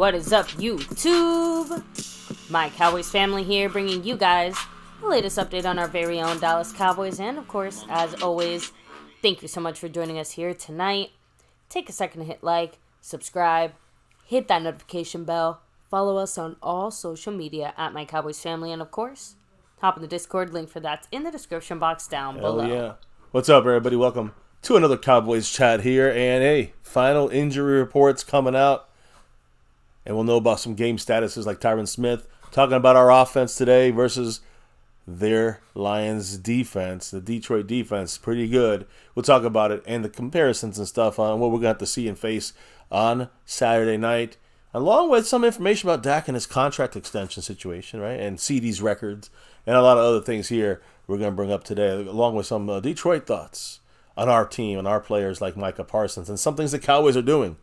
What is up, YouTube? My Cowboys family here, bringing you guys the latest update on our very own Dallas Cowboys. And of course, as always, thank you so much for joining us here tonight. Take a second to hit like, subscribe, hit that notification bell, follow us on all social media at MyCowboysFamily, and of course, hop in the Discord. Link for that's in the description box down below. Yeah. What's up, everybody? Welcome to another Cowboys chat here. And hey, final injury reports coming out. And we'll know about some game statuses like TYRON Smith. Talking about our offense today versus their Lions defense. The Detroit defense, pretty good. We'll talk about it and the comparisons and stuff on what we're going to have to see and face on Saturday night. Along with some information about DAK and his contract extension situation, right? And CD's records and a lot of other things here we're going to bring up today. Along with some Detroit thoughts on our team and our players like Micah Parsons and some things the Cowboys are doing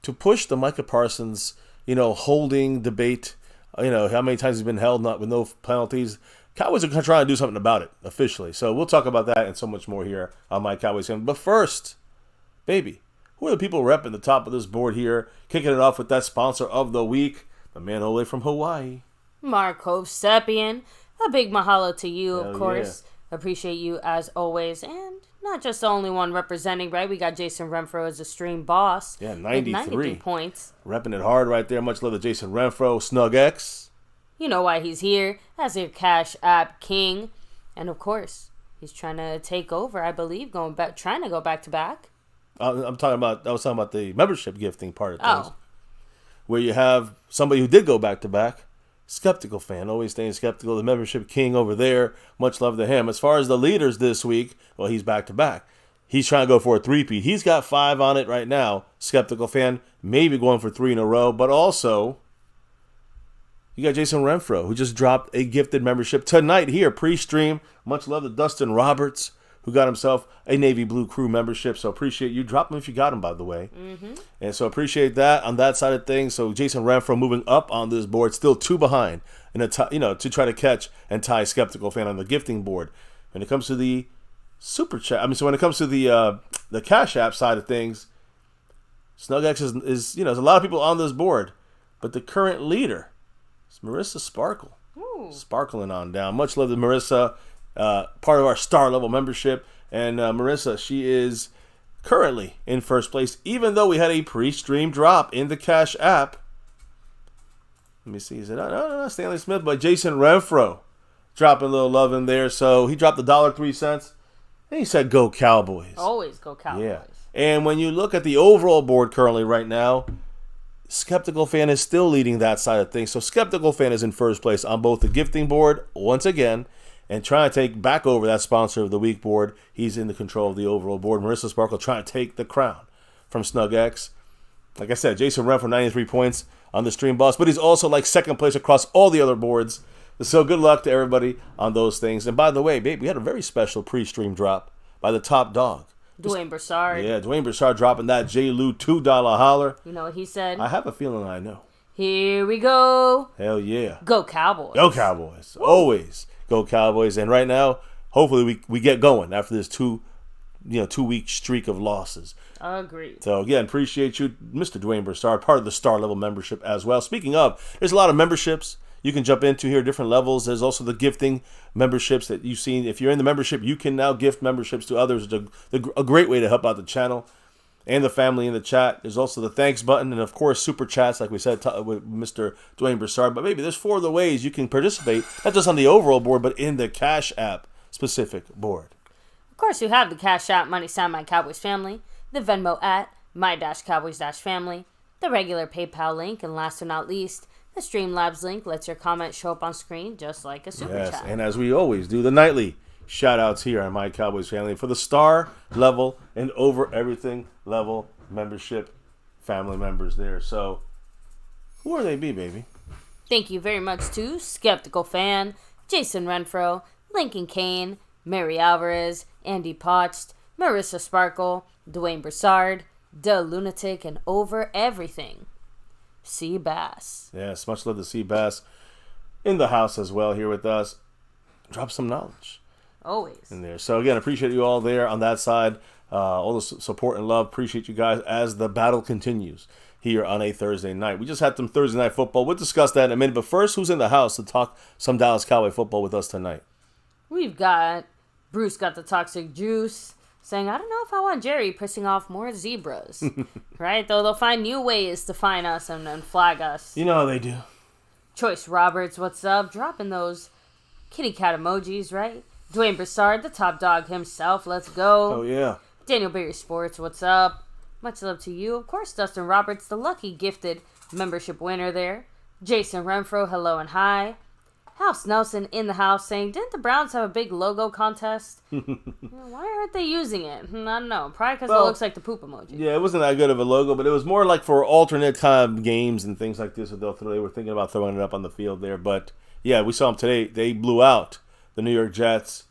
to push the Micah Parsons, holding debate. How many times he's been held not with no penalties. Cowboys are trying to do something about it officially. So we'll talk about that and so much more here on My Cowboys Family. But first, baby, who are the people repping the top of this board here? Kicking it off with that sponsor of the week, the man all the way from Hawaii. Marco Seppian. A big mahalo to you, Hell of course. yeah. Appreciate you as always. And not just the only one representing, right? We got Jason Renfro as a stream boss. Yeah, 93 points. Repping it hard right there. Much love to Jason Renfro, Snug X. You know why he's here as your Cash App King. And of course, he's trying to take over, I believe, trying to go back to back. I was talking about the membership gifting part of things. Oh. Where you have somebody who did go back to back. Skeptical fan, always staying skeptical. The membership king over there, much love to him. As far as the leaders this week, well, he's back to back. He's trying to go for a three-peat. He's got 5 on it right now. Skeptical fan, maybe going for 3 in a row. But also, you got Jason Renfro, who just dropped a gifted membership tonight here, pre-stream. Much love to Dustin Roberts, who got himself a Navy Blue Crew membership. So appreciate you. Drop them if you got them, by the way. Mm-hmm. And so appreciate that on that side of things. So Jason Renfro moving up on this board, still 2 behind, to try to catch and tie Skeptical Fan on the gifting board. When it comes to the super chat, so when it comes to the Cash App side of things, SnugX is there's a lot of people on this board, but the current leader is Marissa Sparkle. Ooh. Sparkling on down. Much love to Marissa. Part of our star level membership, and Marissa, she is currently in first place, even though we had a pre-stream drop in the Cash App. Let me see, is it not Stanley Smith, but Jason Renfro dropping a little love in there. So he dropped $1.03, and he said, "Go Cowboys!" Always go Cowboys. Yeah, and when you look at the overall board currently right now, Skeptical Fan is still leading that side of things. So Skeptical Fan is in first place on both the gifting board once again. And trying to take back over that sponsor of the week board. He's in the control of the overall board. Marissa Sparkle trying to take the crown from Snug X. Like I said, Jason Renfro 93 points on the stream boss. But he's also like second place across all the other boards. So good luck to everybody on those things. And by the way, babe, we had a very special pre-stream drop by the top dog. Dwayne Broussard. Yeah, Dwayne Broussard dropping that J. Lou $2 holler. You know what he said? I have a feeling I know. Here we go. Hell yeah. Go Cowboys. Go Cowboys. Woo. Always. Go Cowboys. And right now, hopefully we get going after this 2-week streak of losses. Agreed. So again, appreciate you, Mr. Dwayne Broussard, part of the star level membership as well. Speaking of, there's a lot of memberships you can jump into here, different levels. There's also the gifting memberships that you've seen. If you're in the membership, you can now gift memberships to others. It's a great way to help out the channel and the family in the chat. There's also the thanks button and, of course, super chats, like we said with Mr. Dwayne Broussard. But maybe there's 4 other ways you can participate, not just on the overall board, but in the Cash App specific board. Of course, you have the Cash App money sign My Cowboys Family, the Venmo at My-Cowboys-Family, the regular PayPal link, and last but not least, the Streamlabs link lets your comment show up on screen just like a super chat. And as we always do, the nightly shout-outs here on My Cowboys Family for the star level and over everything level membership family members there. So, who are they be, baby? Thank you very much to Skeptical Fan, Jason Renfro, Lincoln Kane, Mary Alvarez, Andy Potched, Marissa Sparkle, Dwayne Broussard, The Lunatic, and over everything, C. Bass. Yes, much love to C. Bass in the house as well here with us. Drop some knowledge. Always. In there. So again, appreciate you all there on that side. All the support and love. Appreciate you guys as the battle continues here on a Thursday night. We just had some Thursday night football. We'll discuss that in a minute. But first, who's in the house to talk some Dallas Cowboy football with us tonight? We've got Bruce got the toxic juice saying, I don't know if I want Jerry pissing off more zebras. Right? Though they'll find new ways to find us and flag us. You know how they do. Choice Roberts, what's up? Dropping those kitty cat emojis, right? Dwayne Broussard, the top dog himself, let's go. Oh, yeah. Daniel Berry Sports, what's up? Much love to you. Of course, Dustin Roberts, the lucky gifted membership winner there. Jason Renfro, hello and hi. House Nelson in the house saying, didn't the Browns have a big logo contest? Why aren't they using it? I don't know. Probably because it looks like the poop emoji. Yeah, it wasn't that good of a logo, but it was more like for alternate time games and things like this. They were thinking about throwing it up on the field there. But, yeah, we saw them today. They blew out the New York Jets,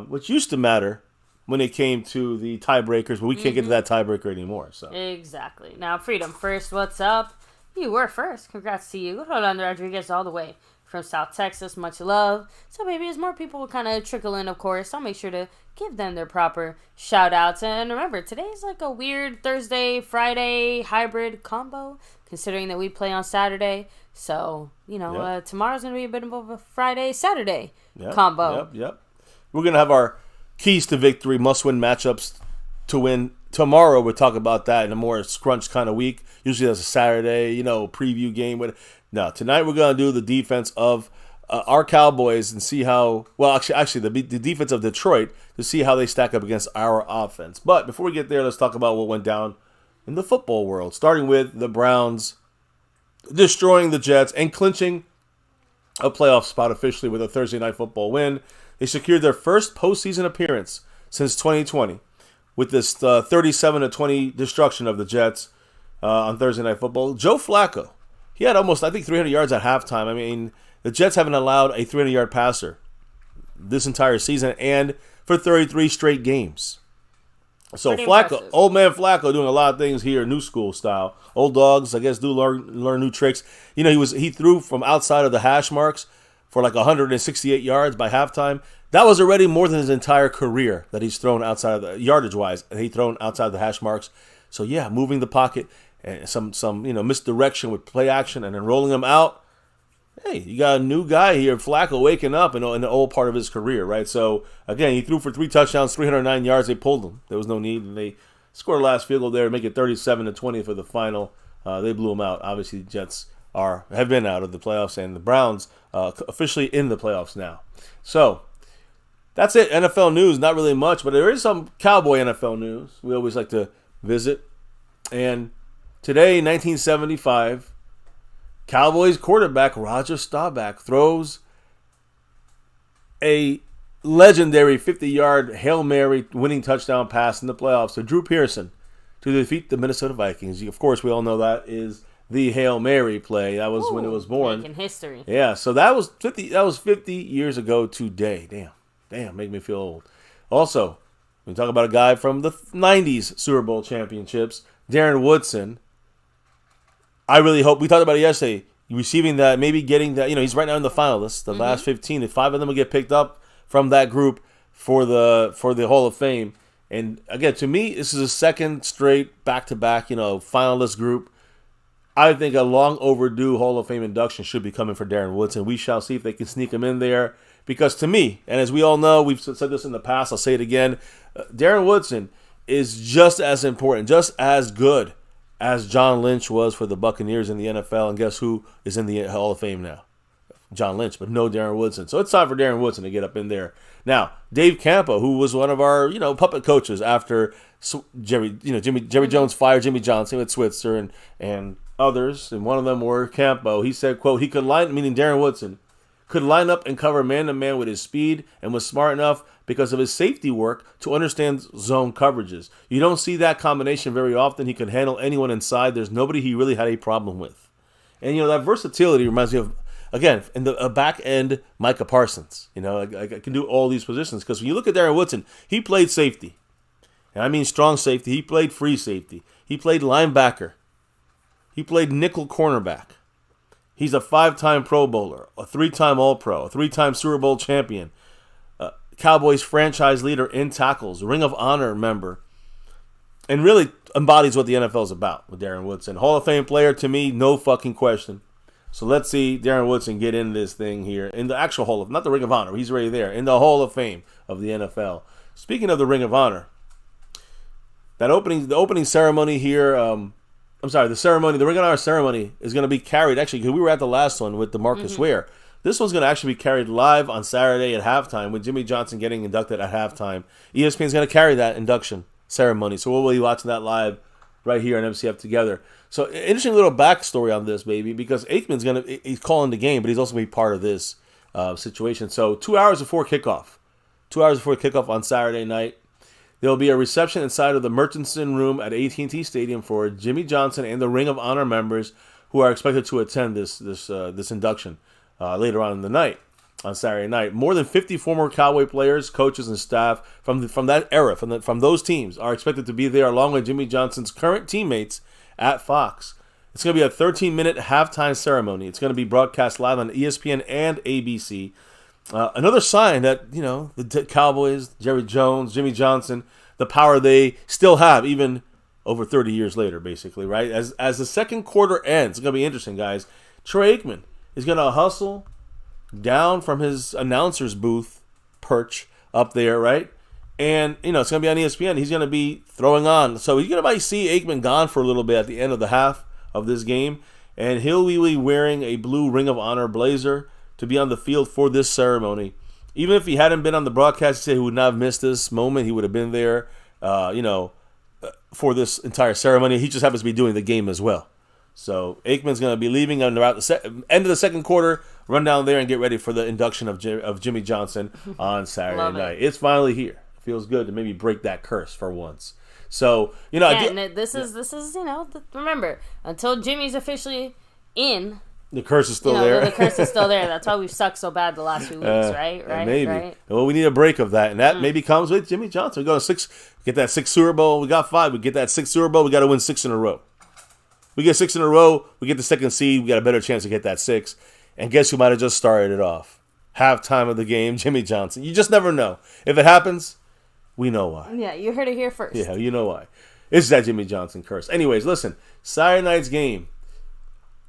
which used to matter when it came to the tiebreakers, but we can't get to that tiebreaker anymore. So Exactly. Now, Freedom First, what's up? You were first. Congrats to you. Hold on, Rodriguez, all the way from South Texas. Much love. So maybe as more people will kind of trickle in, of course, I'll make sure to give them their proper shout-outs. And remember, today's like a weird Thursday, Friday hybrid combo, considering that we play on Saturday. So, tomorrow's going to be a bit of a Friday, Saturday combo. Yep. We're going to have our keys to victory, must-win matchups to win. Tomorrow we'll talk about that in a more scrunched kind of week. Usually that's a Saturday, preview game. No, tonight we're going to do the defense of our Cowboys and see how, actually the defense of Detroit to see how they stack up against our offense. But before we get there, let's talk about what went down in the football world, starting with the Browns destroying the Jets and clinching a playoff spot officially with a Thursday night football win. They secured their first postseason appearance since 2020 with this 37-20 destruction of the Jets on Thursday Night Football. Joe Flacco, he had almost, 300 yards at halftime. I mean, the Jets haven't allowed a 300-yard passer this entire season and for 33 straight games. So Pretty Flacco, impressive. Old man Flacco doing a lot of things here, new school style. Old dogs, I guess, do learn new tricks. He threw from outside of the hash marks for like 168 yards by halftime. That was already more than his entire career that he's thrown outside of the yardage-wise, and he's thrown outside of the hash marks. So, yeah, moving the pocket and some misdirection with play action and then rolling him out. Hey, you got a new guy here, Flacco, waking up in the old part of his career, right? So, again, he threw for 3 touchdowns, 309 yards. They pulled him. There was no need, and they scored a last field goal there to make it 37-20 for the final. They blew him out. Obviously, the Jets have been out of the playoffs, and the Browns officially in the playoffs now. So, that's it. NFL news, not really much, but there is some Cowboy NFL news we always like to visit. And today, 1975, Cowboys quarterback Roger Staubach throws a legendary 50-yard Hail Mary winning touchdown pass in the playoffs to Drew Pearson to defeat the Minnesota Vikings. Of course, we all know that is the Hail Mary play. That was when it was born. Making history. Yeah, so that was 50 years ago today. Damn, make me feel old. Also, we talk about a guy from the 90s Super Bowl championships, Darren Woodson. I really hope, we talked about it yesterday, receiving that, maybe getting that, he's right now in the finalists, the last 15. If 5 of them will get picked up from that group for the Hall of Fame. And again, to me, this is a second straight back-to-back, finalist group. I think a long overdue Hall of Fame induction should be coming for Darren Woodson. We shall see if they can sneak him in there. Because to me, and as we all know, we've said this in the past, I'll say it again, Darren Woodson is just as important, just as good as John Lynch was for the Buccaneers in the NFL. And guess who is in the Hall of Fame now? John Lynch, but no Darren Woodson. So it's time for Darren Woodson to get up in there. Now, Dave Campo, who was one of our, puppet coaches after Jerry Jones fired Jimmy Johnson with Switzer and others, and one of them were Campo. He said, quote, he could line, meaning Darren Woodson, could line up and cover man-to-man with his speed and was smart enough because of his safety work to understand zone coverages. You don't see that combination very often. He could handle anyone inside. There's nobody he really had a problem with. And, that versatility reminds me of, again, in the back end, Micah Parsons. I can do all these positions because when you look at Darren Woodson, he played safety. And I mean strong safety. He played free safety. He played linebacker. He played nickel cornerback. He's a 5-time Pro Bowler, a 3-time All-Pro, a 3-time Super Bowl champion, Cowboys franchise leader in tackles, Ring of Honor member, and really embodies what the NFL is about with Darren Woodson. Hall of Fame player to me, no fucking question. So let's see Darren Woodson get in this thing here in the actual Hall of, not the Ring of Honor. He's already there in the Hall of Fame of the NFL. Speaking of the Ring of Honor, the opening ceremony here. The Ring of Honor ceremony is going to be carried actually because we were at the last one with DeMarcus Ware. This one's going to actually be carried live on Saturday at halftime with Jimmy Johnson getting inducted at halftime. ESPN is going to carry that induction ceremony, so we'll be watching that live right here on MCF together. So interesting little backstory on this, baby, because he's calling the game, but he's also going to be part of this situation. So 2 hours before kickoff on Saturday night, there'll be a reception inside of the Murchison Room at AT&T Stadium for Jimmy Johnson and the Ring of Honor members who are expected to attend this induction later on in the night. On Saturday night, more than 50 former Cowboy players, coaches, and staff from that era, from those teams, are expected to be there along with Jimmy Johnson's current teammates at Fox. It's going to be a 13-minute halftime ceremony. It's going to be broadcast live on ESPN and ABC. Another sign that the Cowboys, Jerry Jones, Jimmy Johnson, the power they still have, even over 30 years later, basically, right? As the second quarter ends, it's going to be interesting, guys. Troy Aikman is going to hustle down from his announcer's booth perch up there, right? And, it's going to be on ESPN. He's going to be throwing on. So you're going to see Aikman gone for a little bit at the end of the half of this game. And he'll be wearing a blue Ring of Honor blazer to be on the field for this ceremony. Even if he hadn't been on the broadcast, he said he would not have missed this moment. He would have been there, for this entire ceremony. He just happens to be doing the game as well. So Aikman's going to be leaving at about the end of the second quarter, run down there and get ready for the induction of Jimmy Johnson on Saturday night. It's finally here. It feels good to maybe break that curse for once. So, this is remember, until Jimmy's officially in, the curse is still there. The curse is still there. That's why we've sucked so bad the last few weeks, right? Maybe. Right? Well, we need a break of that, and that maybe comes with Jimmy Johnson. We go to get that 6th Super Bowl. We got 5. We get that 6th Super Bowl. We got to win 6 in a row. We get 6 in a row. We get the second seed. We got a better chance to get that 6. And guess who might have just started it off? Halftime of the game, Jimmy Johnson. You just never know. If it happens, we know why. Yeah, you heard it here first. Yeah, you know why. It's that Jimmy Johnson curse. Anyways, listen. Saturday night's game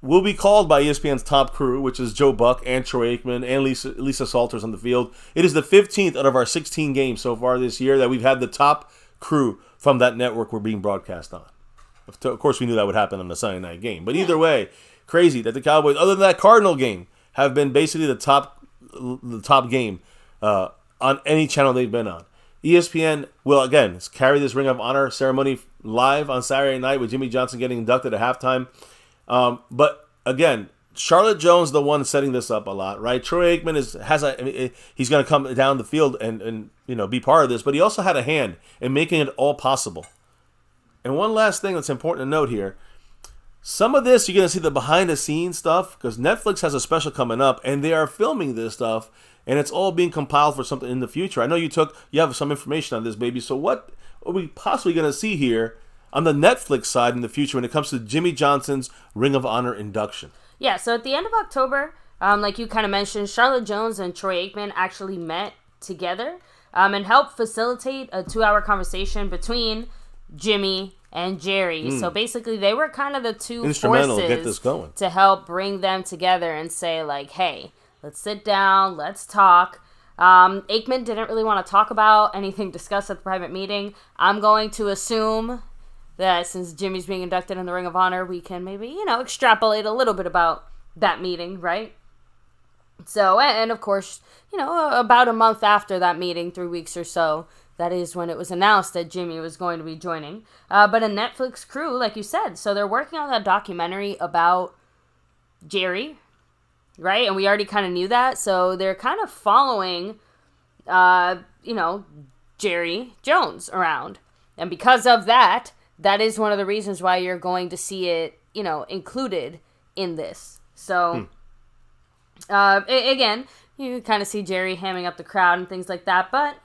will be called by ESPN's top crew, which is Joe Buck and Troy Aikman and Lisa Salters on the field. It is the 15th out of our 16 games so far this year that we've had the top crew from that network we're being broadcast on. Of course, we knew that would happen on the Sunday night game. But either way, crazy that the Cowboys, other than that Cardinal game, have been basically the top game on any channel they've been on. ESPN will, again, carry this Ring of Honor ceremony live on Saturday night with Jimmy Johnson getting inducted at halftime. But, again, Charlotte Jones the one setting this up a lot, right? Troy Aikman he's going to come down the field and be part of this. But he also had a hand in making it all possible. And one last thing that's important to note here. Some of this, you're going to see the behind-the-scenes stuff because Netflix has a special coming up, and they are filming this stuff, and it's all being compiled for something in the future. I know you have some information on this, baby. So what are we possibly going to see here on the Netflix side in the future when it comes to Jimmy Johnson's Ring of Honor induction? Yeah, so at the end of October, like you kind of mentioned, Charlotte Jones and Troy Aikman actually met together and helped facilitate a 2-hour conversation between Jimmy and Jerry. So basically they were kind of the two instrumental forces to get this going to help bring them together and say like, hey, let's sit down, let's talk. Aikman didn't really want to talk about anything discussed at the private meeting. I'm going to assume that since Jimmy's being inducted in the Ring of Honor, we can maybe, extrapolate a little bit about that meeting, right? So, and of course, about a month after that meeting, 3 weeks or so, that is when it was announced that Jimmy was going to be joining. But a Netflix crew, like you said, so they're working on that documentary about Jerry, right? And we already kind of knew that. So they're kind of following, Jerry Jones around. And because of that, that is one of the reasons why you're going to see it, included in this. So, again, you kind of see Jerry hamming up the crowd and things like that. But,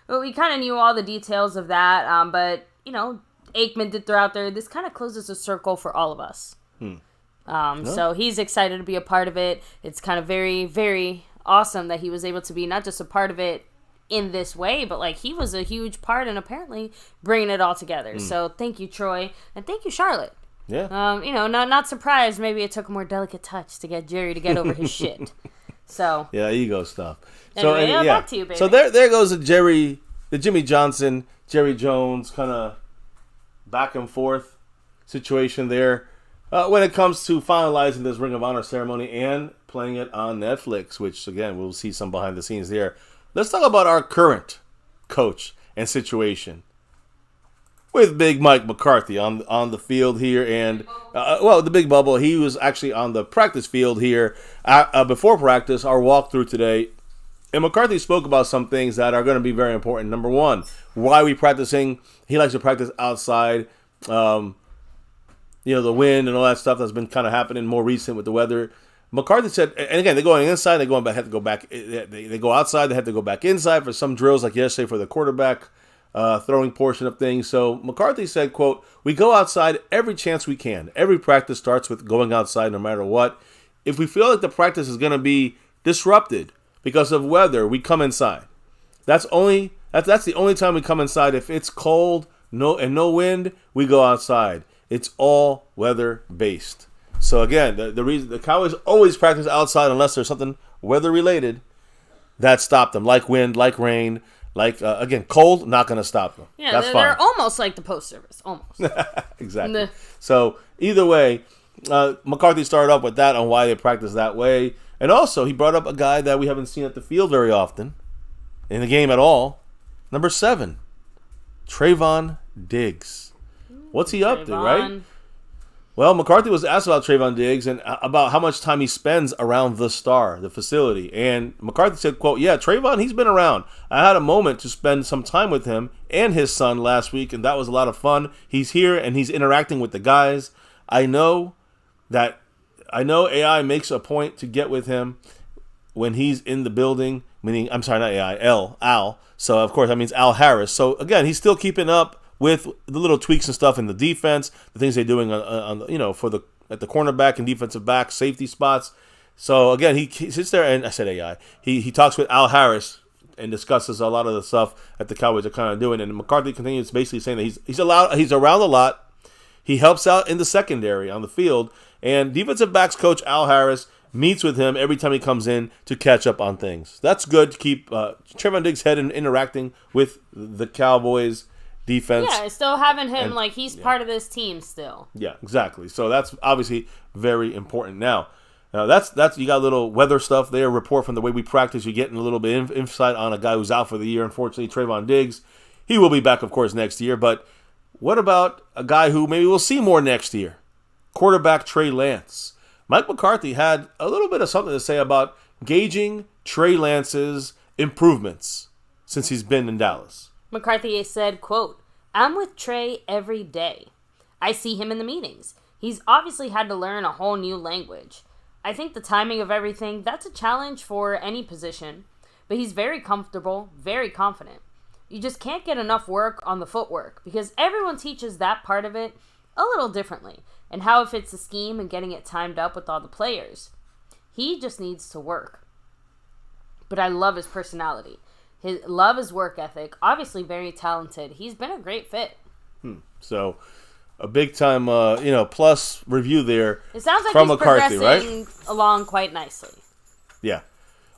we kind of knew all the details of that. But, Aikman did throw out there, this kind of closes a circle for all of us. So he's excited to be a part of it. It's kind of very, very awesome that he was able to be not just a part of it in this way, but like he was a huge part in apparently bringing it all together. So thank you, Troy, and thank you, Charlotte. Yeah. Not surprised. Maybe it took a more delicate touch to get Jerry to get over his shit. So yeah, ego stuff. Anyway, back to you, baby. So there goes the Jimmy Johnson, Jerry Jones kind of back and forth situation there when it comes to finalizing this Ring of Honor ceremony and playing it on Netflix, which again we'll see some behind the scenes there. Let's talk about our current coach and situation with Big Mike McCarthy on the field here, and the Big Bubble. He was actually on the practice field here before practice, our walkthrough today, and McCarthy spoke about some things that are going to be very important. Number one, why are we practicing? He likes to practice outside. The wind and all that stuff that's been kind of happening more recent with the weather. McCarthy said, and again, they're going inside, they have to go back. They go outside, they have to go back inside for some drills, like yesterday for the quarterback throwing portion of things. So McCarthy said, quote, "We go outside every chance we can. Every practice starts with going outside no matter what. If we feel like the practice is going to be disrupted because of weather, we come inside. That's the only time we come inside. If it's cold, no wind, we go outside. It's all weather based." So again, the reason the Cowboys always practice outside unless there's something weather related that stopped them, like wind, like rain, like again cold, not going to stop them. Yeah, that's fine. They're almost like the post service, almost. Exactly. So either way, McCarthy started off with that on why they practice that way, and also he brought up a guy that we haven't seen at the field very often in the game at all. Number 7, Trayvon Diggs. What's he up to, right? Well, McCarthy was asked about Trayvon Diggs and about how much time he spends around the Star, the facility. And McCarthy said, quote, "Yeah, Trayvon, he's been around. I had a moment to spend some time with him and his son last week, and that was a lot of fun. He's here, and he's interacting with the guys. I know AI makes a point to get with him when he's in the building," meaning, I'm sorry, not AI, Al. So, of course, that means Al Harris. So, again, he's still keeping up with the little tweaks and stuff in the defense, the things they're doing at the cornerback and defensive back safety spots. So again, he sits there and I said AI. He talks with Al Harris and discusses a lot of the stuff that the Cowboys are kind of doing. And McCarthy continues basically saying that he's around a lot. He helps out in the secondary on the field, and defensive backs coach Al Harris meets with him every time he comes in to catch up on things. That's good to keep Trayvon Diggs' head and interacting with the Cowboys defense. Yeah, still having him he's part of this team still. Yeah, exactly. So that's obviously very important. Now that's you got a little weather stuff there, report from the way we practice. You're getting a little bit of insight on a guy who's out for the year. Unfortunately, Trayvon Diggs. He will be back, of course, next year. But what about a guy who maybe we'll see more next year? Quarterback Trey Lance. Mike McCarthy had a little bit of something to say about gauging Trey Lance's improvements since he's been in Dallas. McCarthy said, quote, "I'm with Trey every day. I see him in the meetings. He's obviously had to learn a whole new language. I think the timing of everything, that's a challenge for any position. But he's very comfortable, very confident. You just can't get enough work on the footwork because everyone teaches that part of it a little differently and how it fits the scheme and getting it timed up with all the players. He just needs to work. But I love his personality. Love his work ethic. Obviously very talented. He's been a great fit." So, a big time, plus review there. It sounds like from he's McCarthy, progressing right? along quite nicely. Yeah.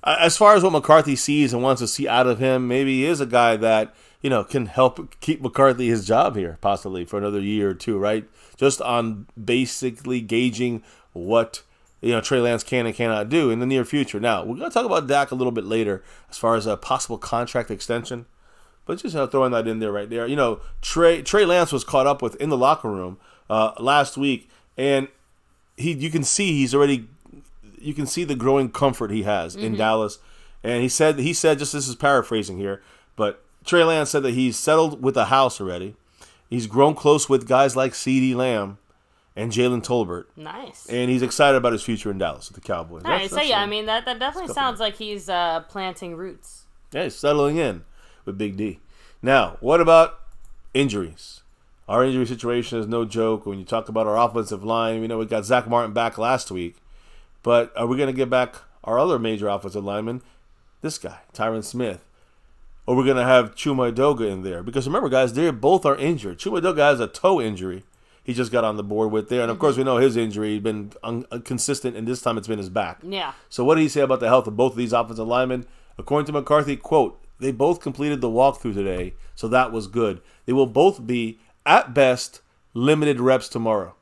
As far as what McCarthy sees and wants to see out of him, maybe he is a guy that can help keep McCarthy his job here, possibly for another year or two, right? Just on basically gauging what Trey Lance can and cannot do in the near future. Now, we're going to talk about Dak a little bit later as far as a possible contract extension. But just throwing that in there right there. Trey Lance was caught up with in the locker room last week, and you can see the growing comfort he has in Dallas. And he said, just this is paraphrasing here, but Trey Lance said that he's settled with the house already. He's grown close with guys like CeeDee Lamb and Jalen Tolbert. Nice. And he's excited about his future in Dallas with the Cowboys. Nice. That definitely sounds like he's planting roots. Yeah, he's settling in with Big D. Now, what about injuries? Our injury situation is no joke. When you talk about our offensive line, we got Zach Martin back last week. But are we going to get back our other major offensive lineman? This guy, Tyron Smith. or we're going to have Chuma Edoga in there. Because remember, guys, they both are injured. Chuma Edoga has a toe injury he just got on the board with there. And, of course, we know his injury. He's been consistent, and this time it's been his back. Yeah. So what did he say about the health of both of these offensive linemen? According to McCarthy, quote, they both completed the walkthrough today, so that was good. They will both be, at best, limited reps tomorrow.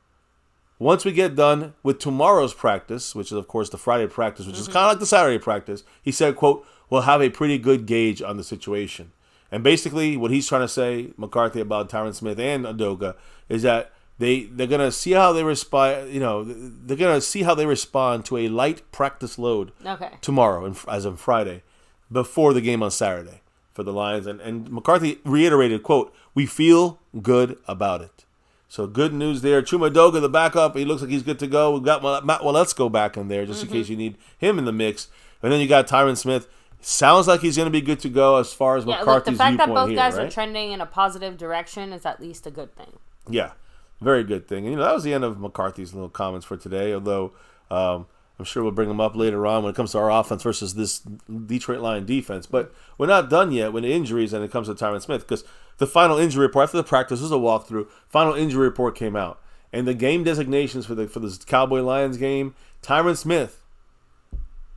Once we get done with tomorrow's practice, which is, of course, the Friday practice, which is kind of like the Saturday practice, he said, quote, we'll have a pretty good gauge on the situation. And basically what he's trying to say, McCarthy, about Tyron Smith and Edoga, is that they're going to see how they respond. They're going to see how they respond to a light practice load tomorrow, as of Friday, before the game on Saturday for the Lions. And McCarthy reiterated, quote, we feel good about it. So good news there. Chuma Edoga, the backup, he looks like he's good to go. We've got Matt Waletzko back in there just in case you need him in the mix. And then you got Tyron Smith. Sounds like he's going to be good to go as far as McCarthy's viewpoint here. The fact that both guys are trending in a positive direction is at least a good thing. Yeah, very good thing. And, that was the end of McCarthy's little comments for today, although I'm sure we'll bring them up later on when it comes to our offense versus this Detroit Lion defense. But we're not done yet with the injuries and it comes to Tyron Smith, because the final injury report, after the practice, this was a walkthrough, final injury report came out. And the game designations for this Cowboy-Lions game, Tyron Smith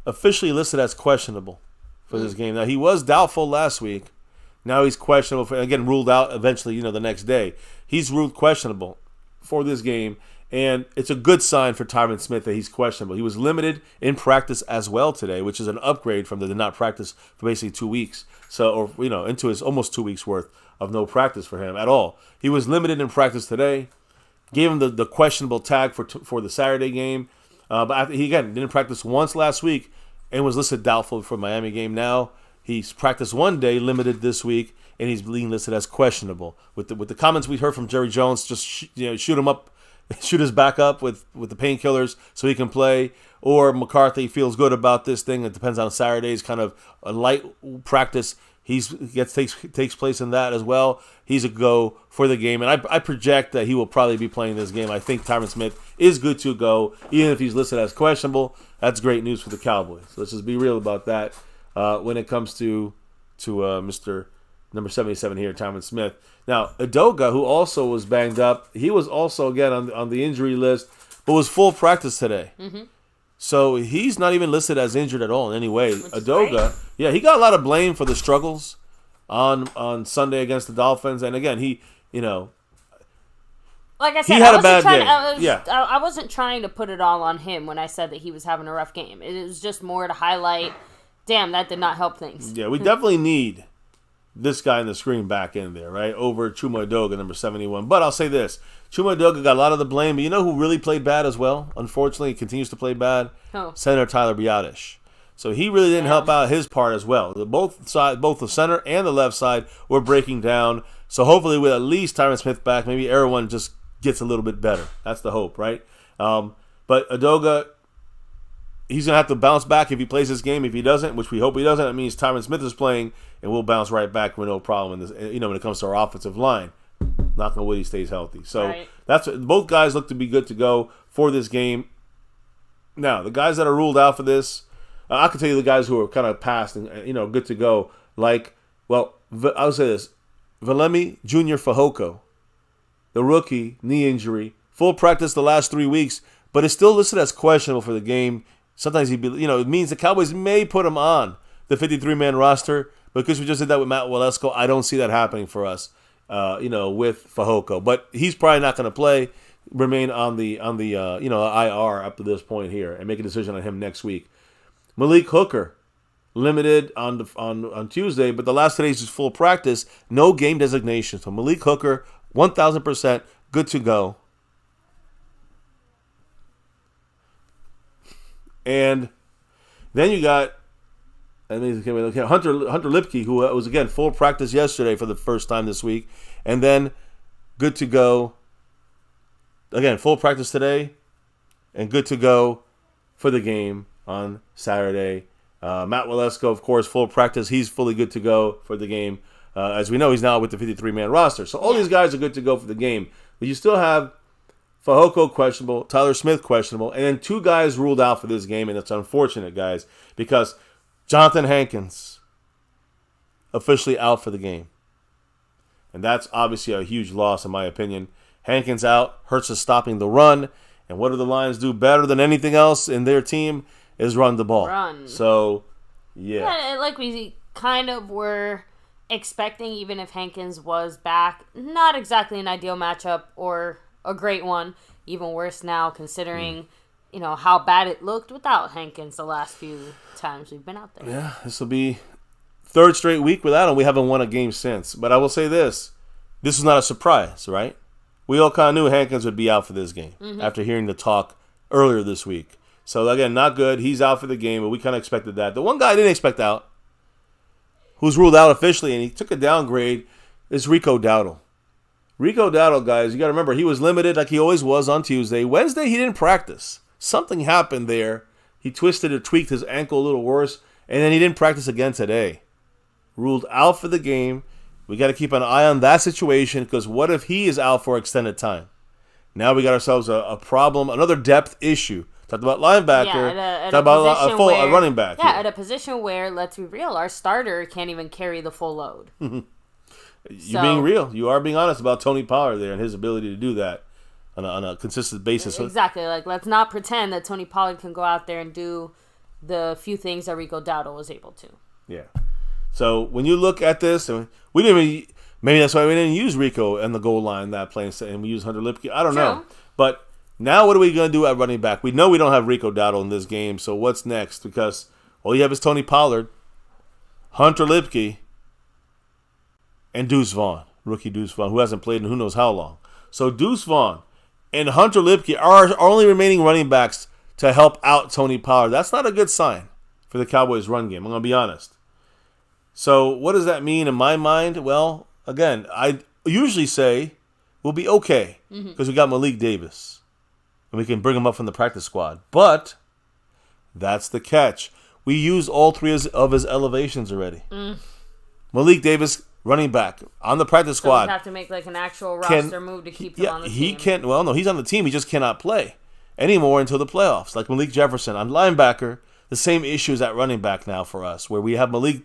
officially listed as questionable for this game. Now, he was doubtful last week. Now he's questionable, again, ruled out eventually, the next day. He's ruled questionable for this game. And it's a good sign for Tyron Smith that he's questionable. He was limited in practice as well today, which is an upgrade from the did not practice for basically 2 weeks. So, into his almost 2 weeks worth of no practice for him at all. He was limited in practice today. Gave him the questionable tag for the Saturday game. But he, again, didn't practice once last week and was listed doubtful for Miami game. Now he's practiced one day, limited this week, and he's being listed as questionable. With the comments we heard from Jerry Jones, just shoot him up. Shoot his back up with the painkillers so he can play, or McCarthy feels good about this thing. It depends on Saturdays, kind of a light practice. Takes place in that as well. He's a go for the game, and I project that he will probably be playing this game. I think Tyron Smith is good to go, even if he's listed as questionable. That's great news for the Cowboys. So let's just be real about that when it comes to Mr. number 77 here, Tyron Smith. Now, Edoga, who also was banged up, he was also, again, on the injury list, but was full practice today. So he's not even listed as injured at all in any way. Edoga, yeah, he got a lot of blame for the struggles on Sunday against the Dolphins. And again, he, like I said, he had a bad day. I wasn't trying to put it all on him when I said that he was having a rough game. It was just more to highlight, damn, that did not help things. Yeah, we definitely need this guy in the screen back in there, right? Over Chuma Edoga, number 71. But I'll say this. Chuma Edoga got a lot of the blame, but you know who really played bad as well? Unfortunately, he continues to play bad. Senator Tyler Biadasz. So he really didn't help out his part as well. Both the center and the left side were breaking down. So hopefully with at least Tyron Smith back, maybe everyone just gets a little bit better. That's the hope, right? But Edoga, he's going to have to bounce back if he plays this game. If he doesn't, which we hope he doesn't, that means Tyron Smith is playing, and we'll bounce right back with no problem in this, when it comes to our offensive line. Knock on wood, he stays healthy. So that's both guys look to be good to go for this game. Now, the guys that are ruled out for this, I can tell you the guys who are kind of past and good to go. Like, well, I'll say this: Valemi Jr. Fehoko, the rookie, knee injury, full practice the last 3 weeks, but is still listed as questionable for the game. Sometimes it means the Cowboys may put him on the 53-man roster, because we just did that with Matt Waletzko. I don't see that happening for us, with Fehoko. But he's probably not going to play, remain on the IR up to this point here, and make a decision on him next week. Malik Hooker, limited on Tuesday, but the last 2 days is full practice, no game designation. So Malik Hooker, 1,000% good to go. And then you got Hunter Lipke, who was, again, full practice yesterday for the first time this week. And then good to go. Again, full practice today and good to go for the game on Saturday. Matt Waletzko, of course, full practice. He's fully good to go for the game. As we know, he's now with the 53-man roster. So all these guys are good to go for the game. But you still have Fehoko questionable, Tyler Smith questionable, and then 2 guys ruled out for this game, and it's unfortunate, guys, because Jonathan Hankins, officially out for the game. And that's obviously a huge loss, in my opinion. Hankins out, hurts us stopping the run. And what do the Lions do better than anything else in their team is run the ball. Run. So, yeah. Like we kind of were expecting, even if Hankins was back, not exactly an ideal matchup or a great one. Even worse now, considering, how bad it looked without Hankins the last few times we've been out there. Yeah, this will be third straight week without him. We haven't won a game since. But I will say this. This is not a surprise, right? We all kind of knew Hankins would be out for this game after hearing the talk earlier this week. So, again, not good. He's out for the game, but we kind of expected that. The one guy I didn't expect out, who's ruled out officially, and he took a downgrade, is Rico Dowdle. Rico Dowdle, guys, you got to remember, he was limited like he always was on Tuesday. Wednesday, he didn't practice. Something happened there. He twisted or tweaked his ankle a little worse, and then he didn't practice again today. Ruled out for the game. We got to keep an eye on that situation, because what if he is out for extended time? Now we got ourselves a problem, another depth issue. Talked about linebacker. Talked about a running back. Yeah, at a position where, let's be real, our starter can't even carry the full load. You're being real. You are being honest about Tony Pollard there and his ability to do that on a consistent basis. Exactly. Like, let's not pretend that Tony Pollard can go out there and do the few things that Rico Dowdle was able to. Yeah. So when you look at this, we didn't even. Maybe that's why we didn't use Rico in the goal line that play, and we used Hunter Lipke. I don't know. But now what are we going to do at running back? We know we don't have Rico Dowdle in this game, so what's next? Because all you have is Tony Pollard, Hunter Lipke, and Deuce Vaughn, rookie Deuce Vaughn, who hasn't played in who knows how long. So Deuce Vaughn and Hunter Lipke are our only remaining running backs to help out Tony Pollard. That's not a good sign for the Cowboys' run game, I'm going to be honest. So what does that mean in my mind? Well, again, I usually say we'll be okay because we got Malik Davis. And we can bring him up from the practice squad. But that's the catch. We used all three of his elevations already. Malik Davis, running back, on the practice squad. So we have to make like an actual roster move to keep him on the team. He can't. Well, no, he's on the team. He just cannot play anymore until the playoffs. Like Malik Jefferson on linebacker, the same issues at running back now for us, where we have Malik